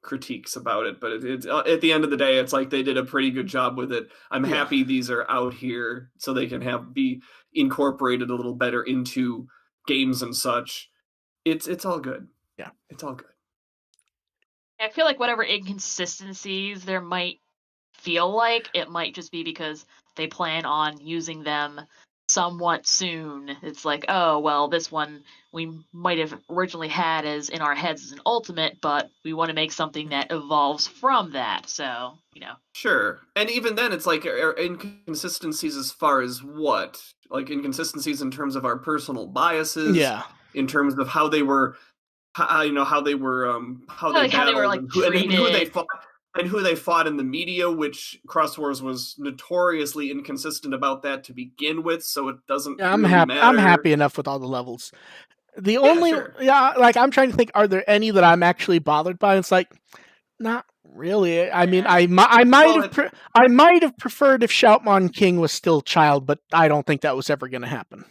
critiques about it, but it's at the end of the day, it's like they did a pretty good job with it. I'm happy these are out here so they can be incorporated a little better into games and such. It's all good. Yeah, it's all good. I feel like whatever inconsistencies there might feel like, it might just be because they plan on using them somewhat soon. It's like, oh, well, this one we might have originally had as in our heads as an ultimate, but we want to make something that evolves from that. So, Sure. And even then, it's like inconsistencies as far as what? Like inconsistencies in terms of our personal biases. Yeah. In terms of how they were, how they battled, like treated. And who they fought in the media, which Xros Wars was notoriously inconsistent about that to begin with, so it doesn't really matter. I'm happy enough with all the levels. The only, I'm trying to think, are there any that I'm actually bothered by? It's like, not really. I mean, I might have preferred if Shoutmon King was still child, but I don't think that was ever going to happen.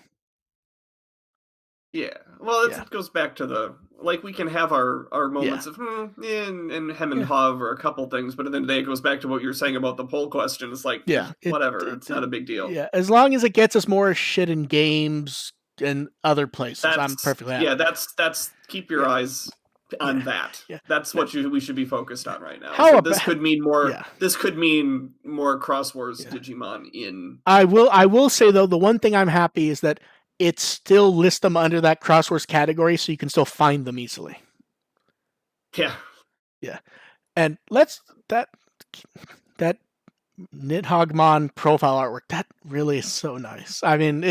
Yeah, well, it goes back to we can have our moments of and hem and haw or a couple things, but at the end of the day, it goes back to what you're saying about the poll question. It's like, whatever, it's not a big deal. Yeah, as long as it gets us more shit in games and other places, I'm perfectly happy. Yeah, that's keep your eyes on that. Yeah. That's what we should be focused on right now. So this could mean more. Yeah. This could mean more Xros Wars Digimon in. I will say though, the one thing I'm happy is that it still lists them under that Xros Wars category, so you can still find them easily. Yeah. Yeah. And that Nidhoggmon profile artwork, that really is so nice. I mean,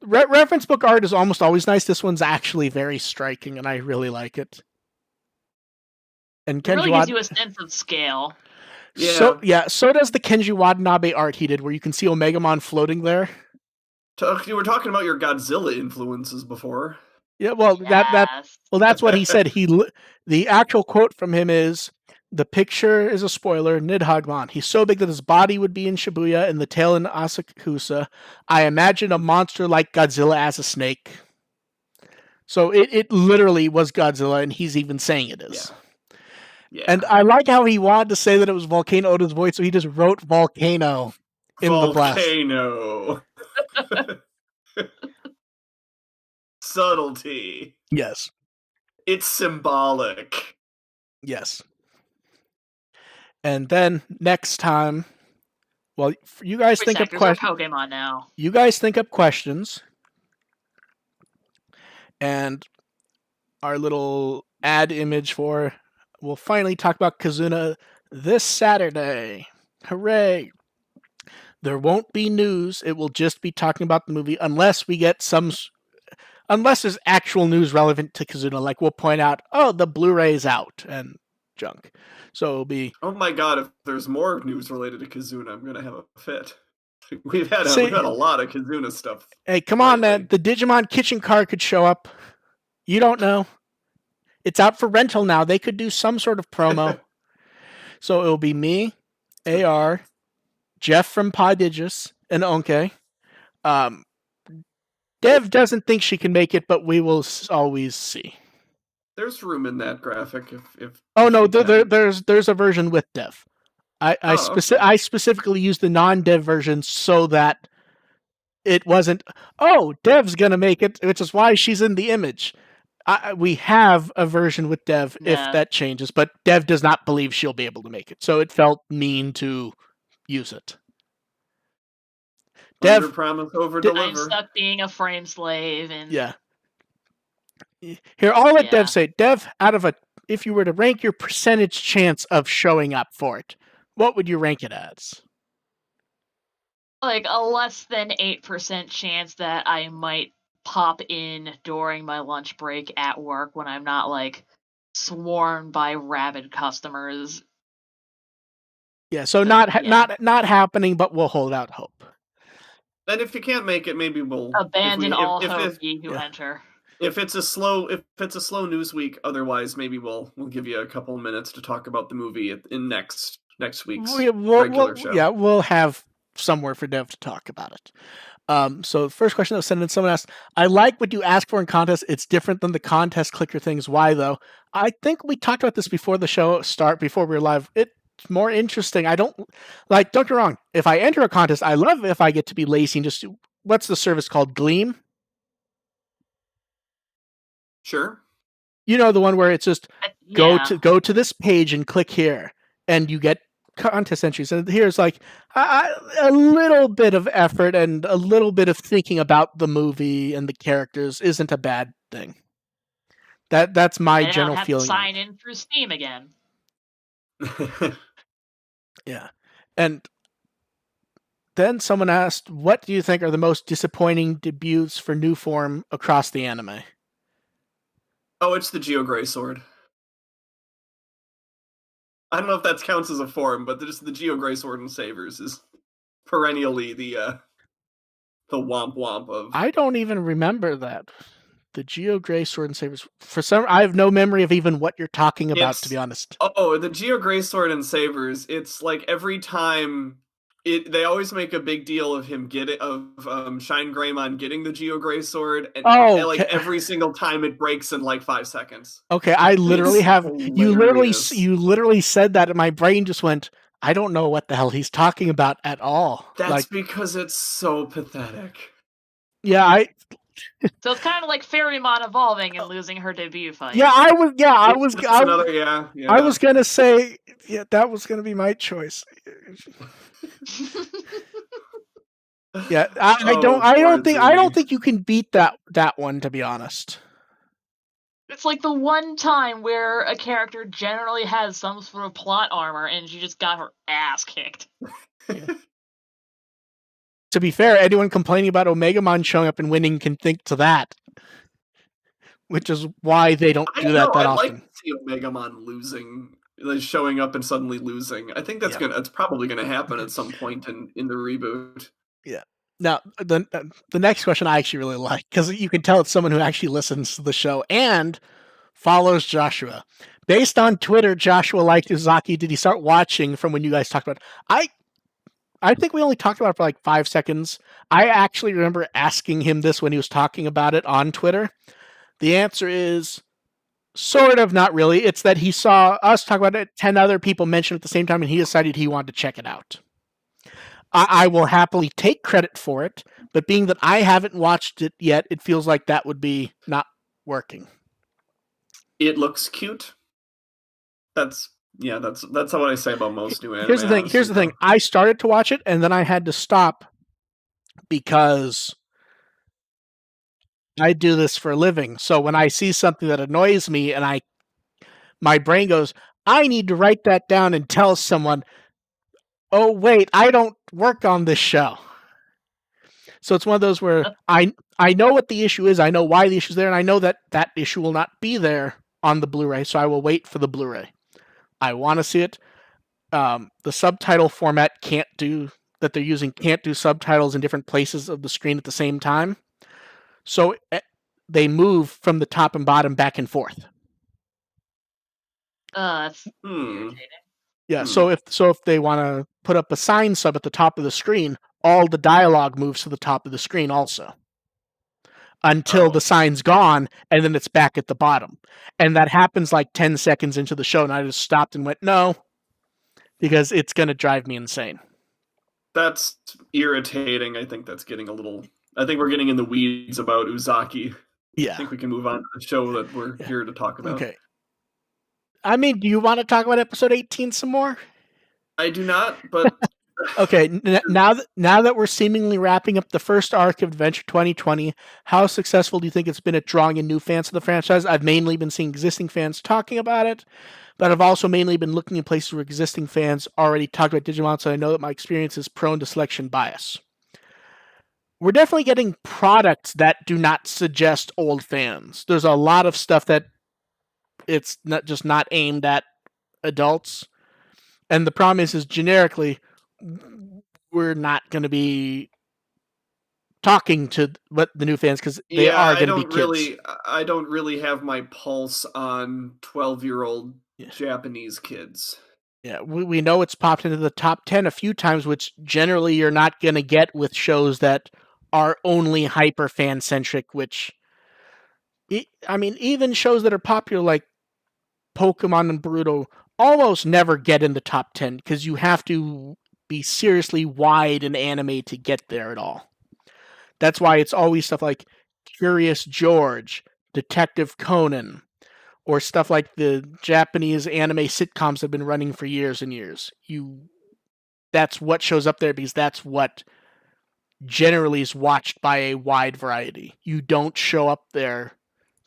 reference book art is almost always nice. This one's actually very striking, and I really like it. And it really gives you a sense of scale. Yeah. So does the Kenji Watanabe art he did, where you can see Omegamon floating there. You were talking about your Godzilla influences before. Yeah, well, that's what he said. The actual quote from him is, "The picture is a spoiler. Nidhoggmon. He's so big that his body would be in Shibuya and the tail in Asakusa. I imagine a monster like Godzilla as a snake." So it literally was Godzilla, and he's even saying it is. Yeah. And I like how he wanted to say that it was Volcano Oda's voice, so he just wrote Volcano in the blast. Volcano. Subtlety. Yes. It's symbolic. Yes. And then next time, well, you guys think up Sectors are Pokemon now. You guys think up questions, and our little ad image for we'll finally talk about Kizuna this Saturday. Hooray! There won't be news. It will just be talking about the movie unless we get unless there's actual news relevant to Kizuna. Like we'll point out, oh, the Blu-ray's out and junk. So it'll be. Oh my god! If there's more news related to Kizuna, I'm gonna have a fit. We've had a lot of Kizuna stuff. Hey, come on, man! The Digimon kitchen car could show up. You don't know. It's out for rental now. They could do some sort of promo. So it'll be me, AR, Jeff from Podigious, and Onke. Dev doesn't think she can make it, but we will always see. There's room in that graphic if oh no, there's a version with Dev. I specifically used the non-Dev version so that it wasn't, oh, Dev's gonna make it, which is why she's in the image. We have a version with Dev if that changes, but Dev does not believe she'll be able to make it, so it felt mean to use it. Dev, under promise, over deliver. I'm stuck being a frame slave, and yeah. Here, I'll let Dev say. Dev, if you were to rank your percentage chance of showing up for it, what would you rank it as? Like a less than 8% chance that I might pop in during my lunch break at work when I'm not like swarmed by rabid customers. Yeah, so not happening, but we'll hold out hope. And if you can't make it, maybe we'll abandon all hope ye who enter. If it's a slow news week, otherwise maybe we'll give you a couple of minutes to talk about the movie in next week's regular show. Yeah, we'll have somewhere for Dev to talk about it. So the first question that was sent in, someone asked, I like what you ask for in contests. It's different than the contest clicker things. Why though? I think we talked about this before the show before we were live. It's more interesting. Don't get me wrong. If I enter a contest, I love if I get to be lazy and just what's the service called? Gleam? Sure. You know, the one where it's just go to this page and click here and you get contest entries. And here's like a little bit of effort and a little bit of thinking about the movie and the characters isn't a bad thing. That's my general feeling. To sign in through Steam again. Yeah. And then someone asked, what do you think are the most disappointing debuts for new form across the anime? Oh, it's the Geo Gray Sword. I don't know if that counts as a form, but just the Geo Gray Sword and Savers is perennially the womp womp of. I don't even remember that. The Geo Gray Sword and Savers. I have no memory of even what you're talking about, to be honest. Oh, the Geo Gray Sword and Savers. It's like every time they always make a big deal of him Shine Greymon getting the Geo Gray Sword, and every single time it breaks in like 5 seconds. Okay, I literally have you literally said that, and my brain just went, I don't know what the hell he's talking about at all. That's because it's so pathetic. Yeah, So it's kind of like Fairymon evolving and losing her debut fight. Yeah, I was gonna say, that was gonna be my choice. Yeah, I don't think you can beat that one, to be honest. It's like the one time where a character generally has some sort of plot armor and she just got her ass kicked. Yeah. To be fair, anyone complaining about Omegamon showing up and winning can think to that. Which is why they don't do that often. I'd like to see Omegamon losing, showing up and suddenly losing. I think it's probably gonna happen at some point in the reboot. Yeah. Now, the next question I actually really like, because you can tell it's someone who actually listens to the show and follows Joshua. Based on Twitter, Joshua liked Uzaki. Did he start watching from when you guys talked about it? I think we only talked about it for like 5 seconds. I actually remember asking him this when he was talking about it on Twitter. The answer is sort of, not really. It's that he saw us talk about it, 10 other people mention it at the same time, and he decided he wanted to check it out. I will happily take credit for it, but being that I haven't watched it yet, it feels like that would be not working. it looks cute. That's what I say about most new anime. Here's the thing. Honestly, Here's the thing. I started to watch it and then I had to stop because I do this for a living. So when I see something that annoys me and my brain goes, I need to write that down and tell someone, oh wait, I don't work on this show. So it's one of those where I know what the issue is, I know why the issue's there, and I know that that issue will not be there on the Blu-ray, so I will wait for the Blu-ray. I want to see it. The subtitle format that they're using can't do subtitles in different places of the screen at the same time. So they move from the top and bottom back and forth. That's irritating. Yeah, so if they want to put up a sign sub at the top of the screen, all the dialogue moves to the top of the screen also. Until the sign's gone, and then it's back at the bottom. And that happens like 10 seconds into the show, and I just stopped and went, no, because it's going to drive me insane. That's irritating. I think we're getting in the weeds about Uzaki. Yeah. I think we can move on to the show that we're here to talk about. Okay. I mean, do you want to talk about episode 18 some more? I do not, but... Okay, now that we're seemingly wrapping up the first arc of Adventure 2020, how successful do you think it's been at drawing in new fans to the franchise? I've mainly been seeing existing fans talking about it, but I've also mainly been looking in places where existing fans already talked about Digimon, so I know that my experience is prone to selection bias. We're definitely getting products that do not suggest old fans. There's a lot of stuff that it's not aimed at adults. And the problem is generically, we're not going to be talking to what the new fans because they are going to be kids. I don't really have my pulse on 12-year-old Japanese kids. Yeah, we know it's popped into the top 10 a few times, which generally you're not going to get with shows that are only hyper fan centric, which, I mean, even shows that are popular like Pokemon and Boruto almost never get in the top 10 because you have to be seriously wide in anime to get there at all. That's why it's always stuff like Curious George, Detective Conan, or stuff like the Japanese anime sitcoms that have been running for years and years. That's what shows up there because that's what generally is watched by a wide variety. You don't show up there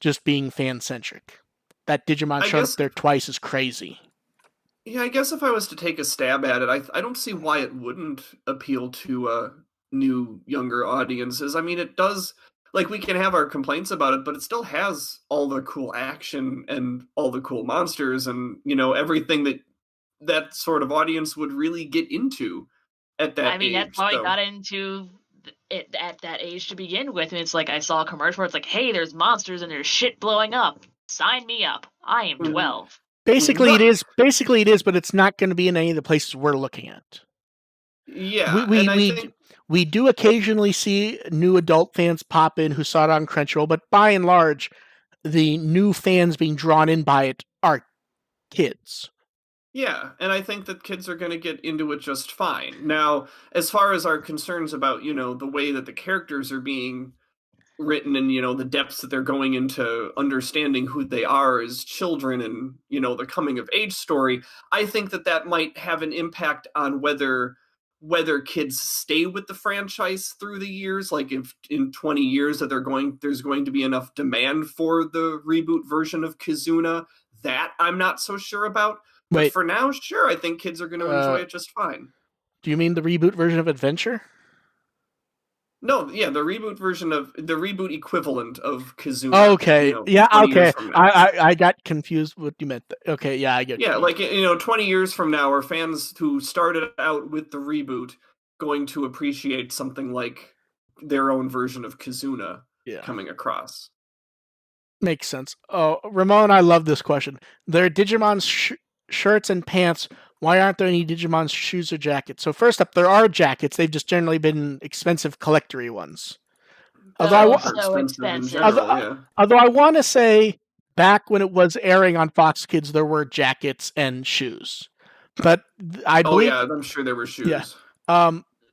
just being fan-centric. That Digimon showed up there twice is crazy. Yeah, I guess if I was to take a stab at it, I don't see why it wouldn't appeal to new, younger audiences. I mean, it does, like, we can have our complaints about it, but it still has all the cool action and all the cool monsters and, everything that sort of audience would really get into at that age. I mean, that's how I got into it at that age to begin with. And it's like I saw a commercial where it's like, hey, there's monsters and there's shit blowing up. Sign me up. I am 12. Basically, it is, but it's not going to be in any of the places we're looking at. Yeah, we do occasionally see new adult fans pop in who saw it on Crunchyroll, but by and large, the new fans being drawn in by it are kids. Yeah, and I think that kids are going to get into it just fine. Now, as far as our concerns about, the way that the characters are being written and, the depths that they're going into understanding who they are as children and, the coming of age story, I think that might have an impact on whether kids stay with the franchise through the years. Like if in 20 years that there's going to be enough demand for the reboot version of Kizuna, that I'm not so sure about. But for now, sure, I think kids are going to enjoy it just fine. Do you mean the reboot version of Adventure? No, yeah, the reboot equivalent of Kizuna. Oh, okay, yeah, okay. I got confused what you meant. Okay, yeah, I get. Yeah, like 20 years from now, are fans who started out with the reboot going to appreciate something like their own version of Kizuna coming across? Makes sense. Oh, Ramon, I love this question. There are Digimon shirts and pants. Why aren't there any Digimon shoes or jackets? So first up, there are jackets. They've just generally been expensive collectory ones. Although I want to say back when it was airing on Fox Kids, there were jackets and shoes. But I believe... Oh yeah, I'm sure there were shoes. Yeah.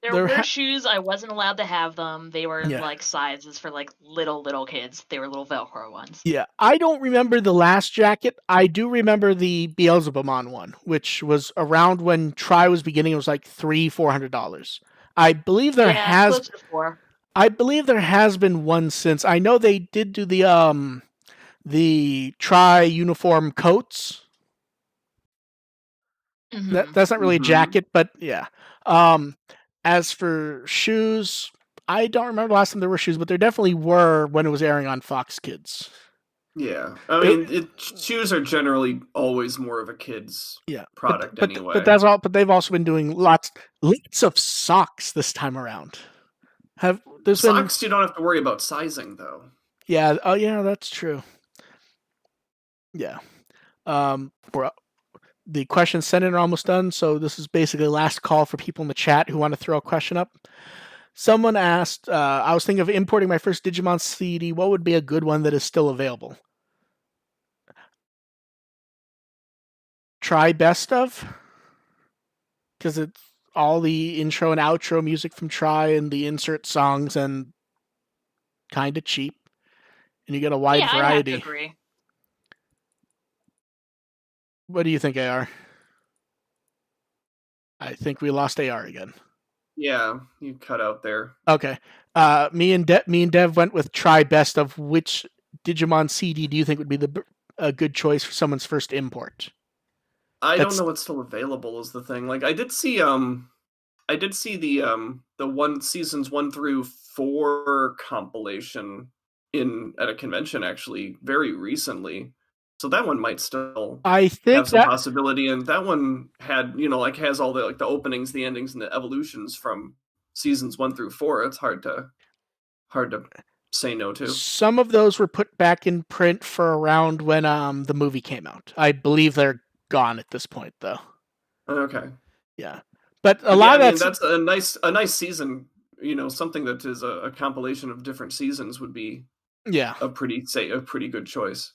There were shoes, I wasn't allowed to have them. They were like sizes for like little kids. They were little Velcro ones. Yeah, I don't remember the last jacket. I do remember the Beelzebumon one, which was around when Try was beginning. It was like $300-400. I believe there close to $400. I believe there has been one since. I know they did do the Try uniform coats. Mm-hmm. That's not really a jacket, but yeah. As for shoes, I don't remember the last time there were shoes, but there definitely were when it was airing on Fox Kids. Yeah, I mean, shoes are generally always more of a kid's product anyway. But that's all. But they've also been doing lots of socks this time around. Socks? You don't have to worry about sizing though. Yeah. Oh, yeah. That's true. Yeah. The questions sent in are almost done, so this is basically the last call for people in the chat who want to throw a question up. Someone asked, I was thinking of importing my first Digimon CD. What would be a good one that is still available? Try Best Of? Because it's all the intro and outro music from Try and the insert songs and kind of cheap. And you get a wide variety. I have to agree. What do you think, AR? I think we lost AR again. Yeah, you cut out there. Okay. Me and Dev went with Try Best Of. Which Digimon CD do you think would be a good choice for someone's first import? I don't know what's still available is the thing. Like I did see the one seasons 1 through 4 compilation at a convention actually very recently. So that one might still have some possibility, and that one had has all the the openings, the endings, and the evolutions from seasons 1 through 4. It's hard to say no to. Some of those were put back in print for around when the movie came out. I believe they're gone at this point, though. Okay. Yeah, but a lot of that's a nice season. Something that is a compilation of different seasons would be a pretty good choice.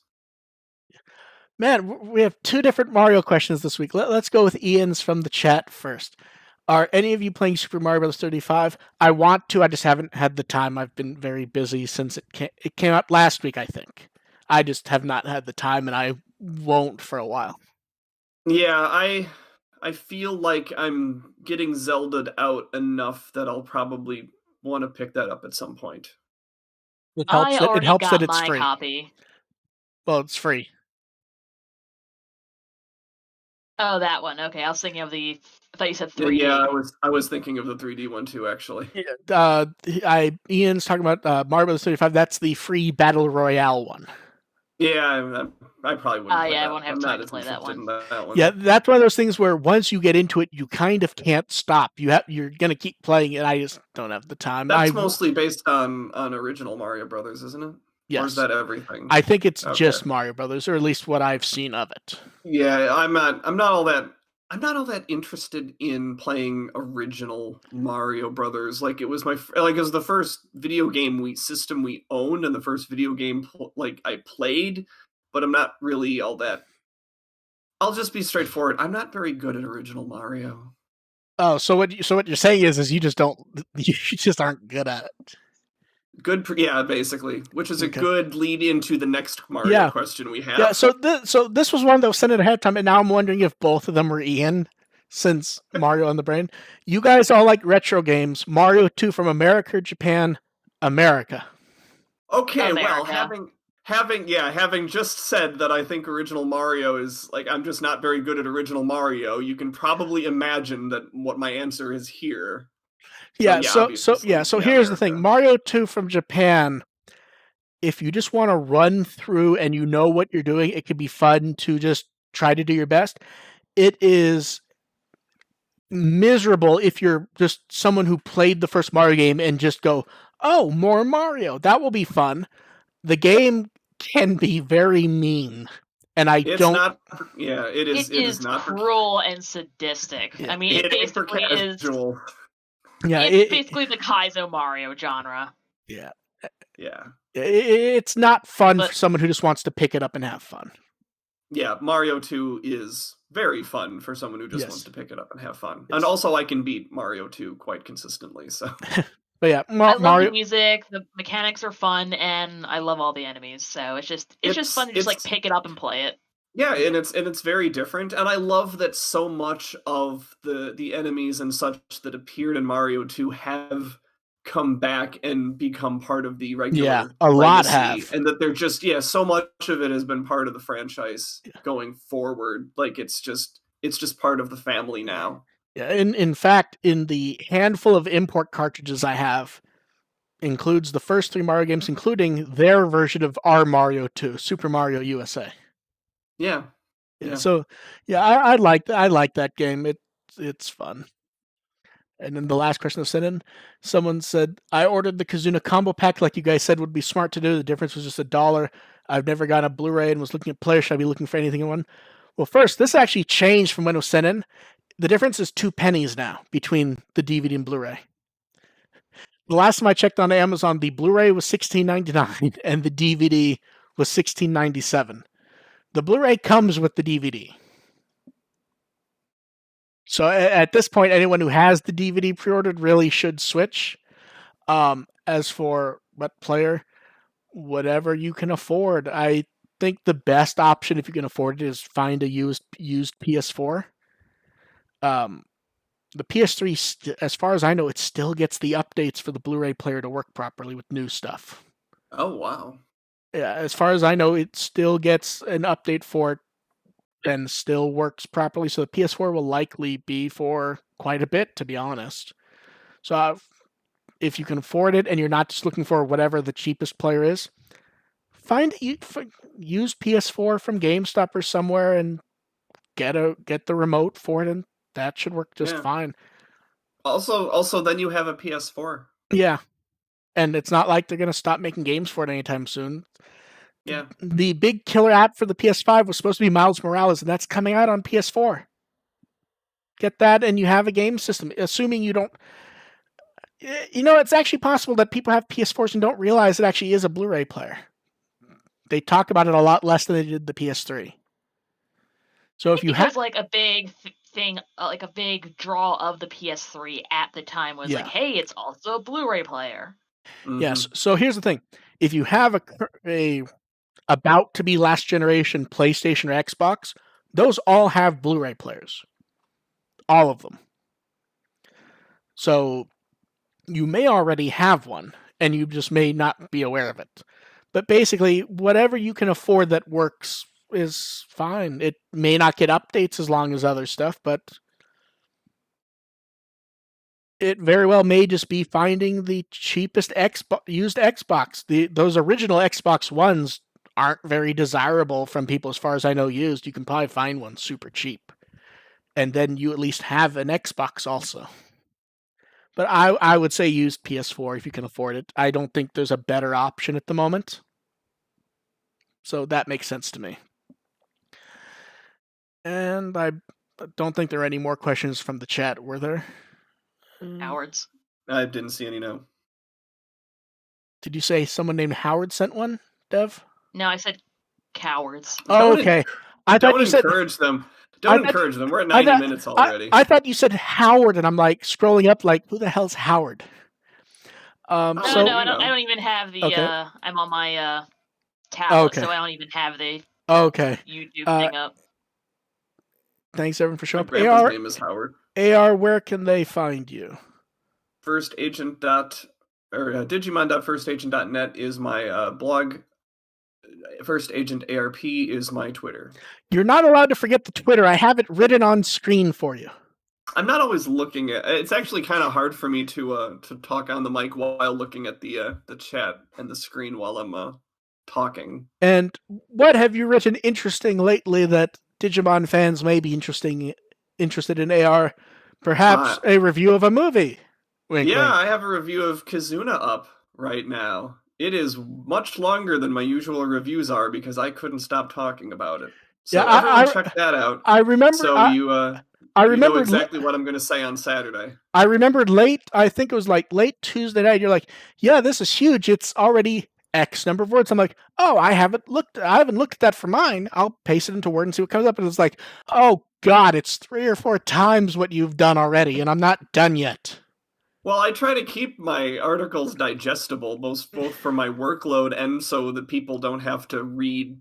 Man, we have 2 different Mario questions this week. Let's go with Ian's from the chat first. Are any of you playing Super Mario Bros. 35? I want to. I just haven't had the time. I've been very busy since it came out last week, I think. I just have not had the time, and I won't for a while. Yeah, I feel like I'm getting Zelda'd out enough that I'll probably want to pick that up at some point. It helps that it's free. Copy. Well, it's free. Oh, that one. Okay, I was thinking of I thought you said 3D. Yeah, I was thinking of the 3D one too, actually. Yeah, Ian's talking about Mario Bros. 35. That's the free Battle Royale one. Yeah, I probably wouldn't. I won't have time to play that one. Yeah, that's one of those things where once you get into it, you kind of can't stop. You're gonna keep playing it. I just don't have the time. That's mostly based on original Mario Brothers, isn't it? Yes. Or is that everything? I think it's just Mario Brothers, or at least what I've seen of it. Yeah, I'm not all that interested in playing original Mario Brothers. Like it was the first video game system we owned and the first video game I played, but I'm not really all that. I'll just be straightforward. I'm not very good at original Mario. Oh, so what you're saying is you just aren't good at it. Basically, which is a good lead into the next Mario question we have. Yeah, so this was one that was sent in ahead of time, and now I'm wondering if both of them were Ian, since Mario on the brain. You guys all like retro games. Mario 2 from America, Japan, America. Okay, America. Well, having just said that I think original Mario is I'm just not very good at original Mario, you can probably imagine that what my answer is here. So here's the thing. Mario 2 from Japan, if you just want to run through and you know what you're doing, it could be fun to just try to do your best. It is miserable if you're just someone who played the first Mario game and just go, oh, more Mario. That will be fun. The game can be very mean. And it is not cruel and sadistic. Yeah. I mean, it basically is. Yeah, it's basically the Kaizo Mario genre. Yeah. Yeah. It's not fun for someone who just wants to pick it up and have fun. Yeah, Mario 2 is very fun for someone who just Yes. wants to pick it up and have fun. Yes. And also, I can beat Mario 2 quite consistently. So, But yeah, I love Mario. the music. The mechanics are fun, and I love all the enemies. So it's just fun to just like pick it up and play it. Yeah, and it's very different, and I love that so much of the enemies and such that appeared in Mario 2 have come back and become part of the regular a lot legacy, have. and that they're just so much of it has been part of the franchise going forward. Like it's just part of the family now. Yeah, in fact, in the handful of import cartridges I have, includes the first 3 Mario games, including their version of our Mario 2, Super Mario USA. Yeah. So, yeah, I like that game. It's fun. And then the last question was sent in. Someone said, I ordered the Kizuna combo pack like you guys said would be smart to do. The difference was just $1. I've never gotten a Blu-ray and was looking at players. Should I be looking for anything in one? Well, first, this actually changed from when it was sent in. The difference is 2 pennies now between the DVD and Blu-ray. The last time I checked on Amazon, the Blu-ray was $16.99 and the DVD was $16.97. The Blu-ray comes with the DVD. So at this point, anyone who has the DVD pre-ordered really should switch. As for what player, whatever you can afford. I think the best option, if you can afford it, is find a used PS4. The PS3, as far as I know, it still gets the updates for the Blu-ray player to work properly with new stuff. Oh, wow. Yeah, as far as I know, it still gets an update for it and still works properly. So the PS4 will likely be for quite a bit, to be honest. So if you can afford it and you're not just looking for whatever the cheapest player is, use PS4 from GameStop or somewhere and get the remote for it, and that should work just fine. Also, then you have a PS4. Yeah, and it's not like they're going to stop making games for it anytime soon. Yeah. The big killer app for the PS5 was supposed to be Miles Morales, and that's coming out on PS4. Get that, and you have a game system. Assuming you don't... it's actually possible that people have PS4s and don't realize it actually is a Blu-ray player. They talk about it a lot less than they did the PS3. So if you have like a big thing, like a big draw of the PS3 at the time was like, hey, it's also a Blu-ray player. Mm-hmm. Yes. So here's the thing: if you have a about to be last generation PlayStation or Xbox, those all have Blu-ray players, all of them. So you may already have one, and you just may not be aware of it. But basically, whatever you can afford that works is fine. It may not get updates as long as other stuff, but it very well may just be finding the cheapest used Xbox. Those original Xbox Ones aren't very desirable from people as far as I know used. You can probably find one super cheap. And then you at least have an Xbox also. But I would say use PS4 if you can afford it. I don't think there's a better option at the moment. So that makes sense to me. And I don't think there are any more questions from the chat, were there? Howards. I didn't see any, no. Did you say someone named Howard sent one, Dev? No, I said cowards. Oh, okay. I thought you said... encourage them. Don't encourage them. We're at 90 minutes already. I thought you said Howard, and I'm like scrolling up like, who the hell's Howard? No, I don't even have the... Okay. I'm on my tablet, so I don't even have the YouTube thing up. Thanks, everyone, for showing up. Grandpa's name is Howard. AR, where can they find you? Digimon.firstagent.net is my blog. First Agent ARP is my Twitter. You're not allowed to forget the Twitter. I have it written on screen for you. I'm not always looking at. It's actually kind of hard for me to talk on the mic while looking at the chat and the screen while I'm talking. And what have you written interesting lately that Digimon fans may be interested in, AR? Perhaps a review of a movie. Wink, wink. I have a review of Kizuna up right now. It is much longer than my usual reviews are because I couldn't stop talking about it. So everyone check that out. I remember. So you know exactly what I'm going to say on Saturday. I remembered I think it was like late Tuesday night. You're like, yeah, this is huge. It's already X number of words. I'm like, oh, I haven't looked at that for mine. I'll paste it into Word and see what comes up. And it's like, oh God, it's 3 or 4 times what you've done already, and I'm not done yet. Well, I try to keep my articles digestible, both for my workload and so that people don't have to read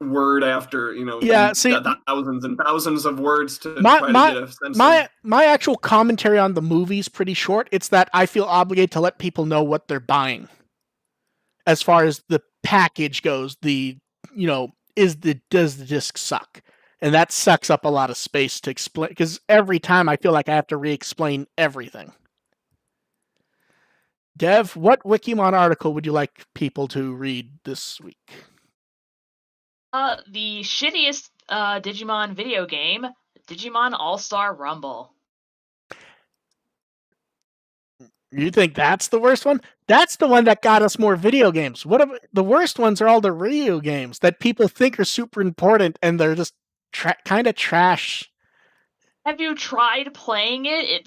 word after, Yeah, see, thousands and thousands of words to my try to my get a sense of. my actual commentary on the movie's pretty short. It's that I feel obligated to let people know what they're buying. As far as the package goes, does the disc suck? And that sucks up a lot of space to explain, because every time I feel like I have to re-explain everything. Dev, what Wikimon article would you like people to read this week? The shittiest Digimon video game, Digimon All-Star Rumble. You think that's the worst one? That's the one that got us more video games. The worst ones are all the radio games that people think are super important, and they're just kind of trash. Have you tried playing it?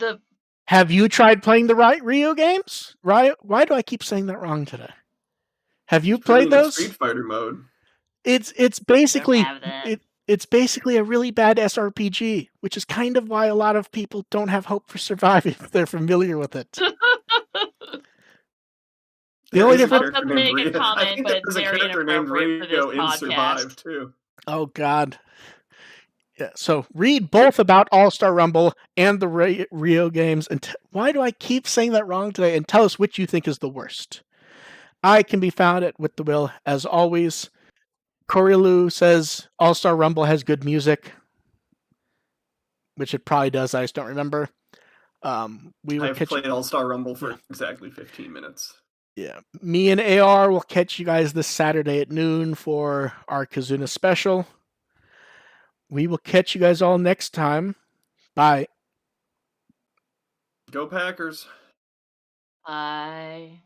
Have you tried playing the Rio games? Why do I keep saying that wrong today? Have you played those? Street Fighter mode. It's basically it's basically a really bad SRPG, which is kind of why a lot of people don't have hope for surviving if they're familiar with it. The only difference. I think there's a character named Rio in Survive too. Oh God. Yeah, so read both about All-Star Rumble and the Rio games. And why do I keep saying that wrong today? And tell us which you think is the worst. I can be found at WtW as always. Korilu says All-Star Rumble has good music, which it probably does. I just don't remember. I've played All-Star Rumble for exactly 15 minutes. Yeah. Me and AR will catch you guys this Saturday at noon for our Kizuna special. We will catch you guys all next time. Bye. Go Packers. Bye.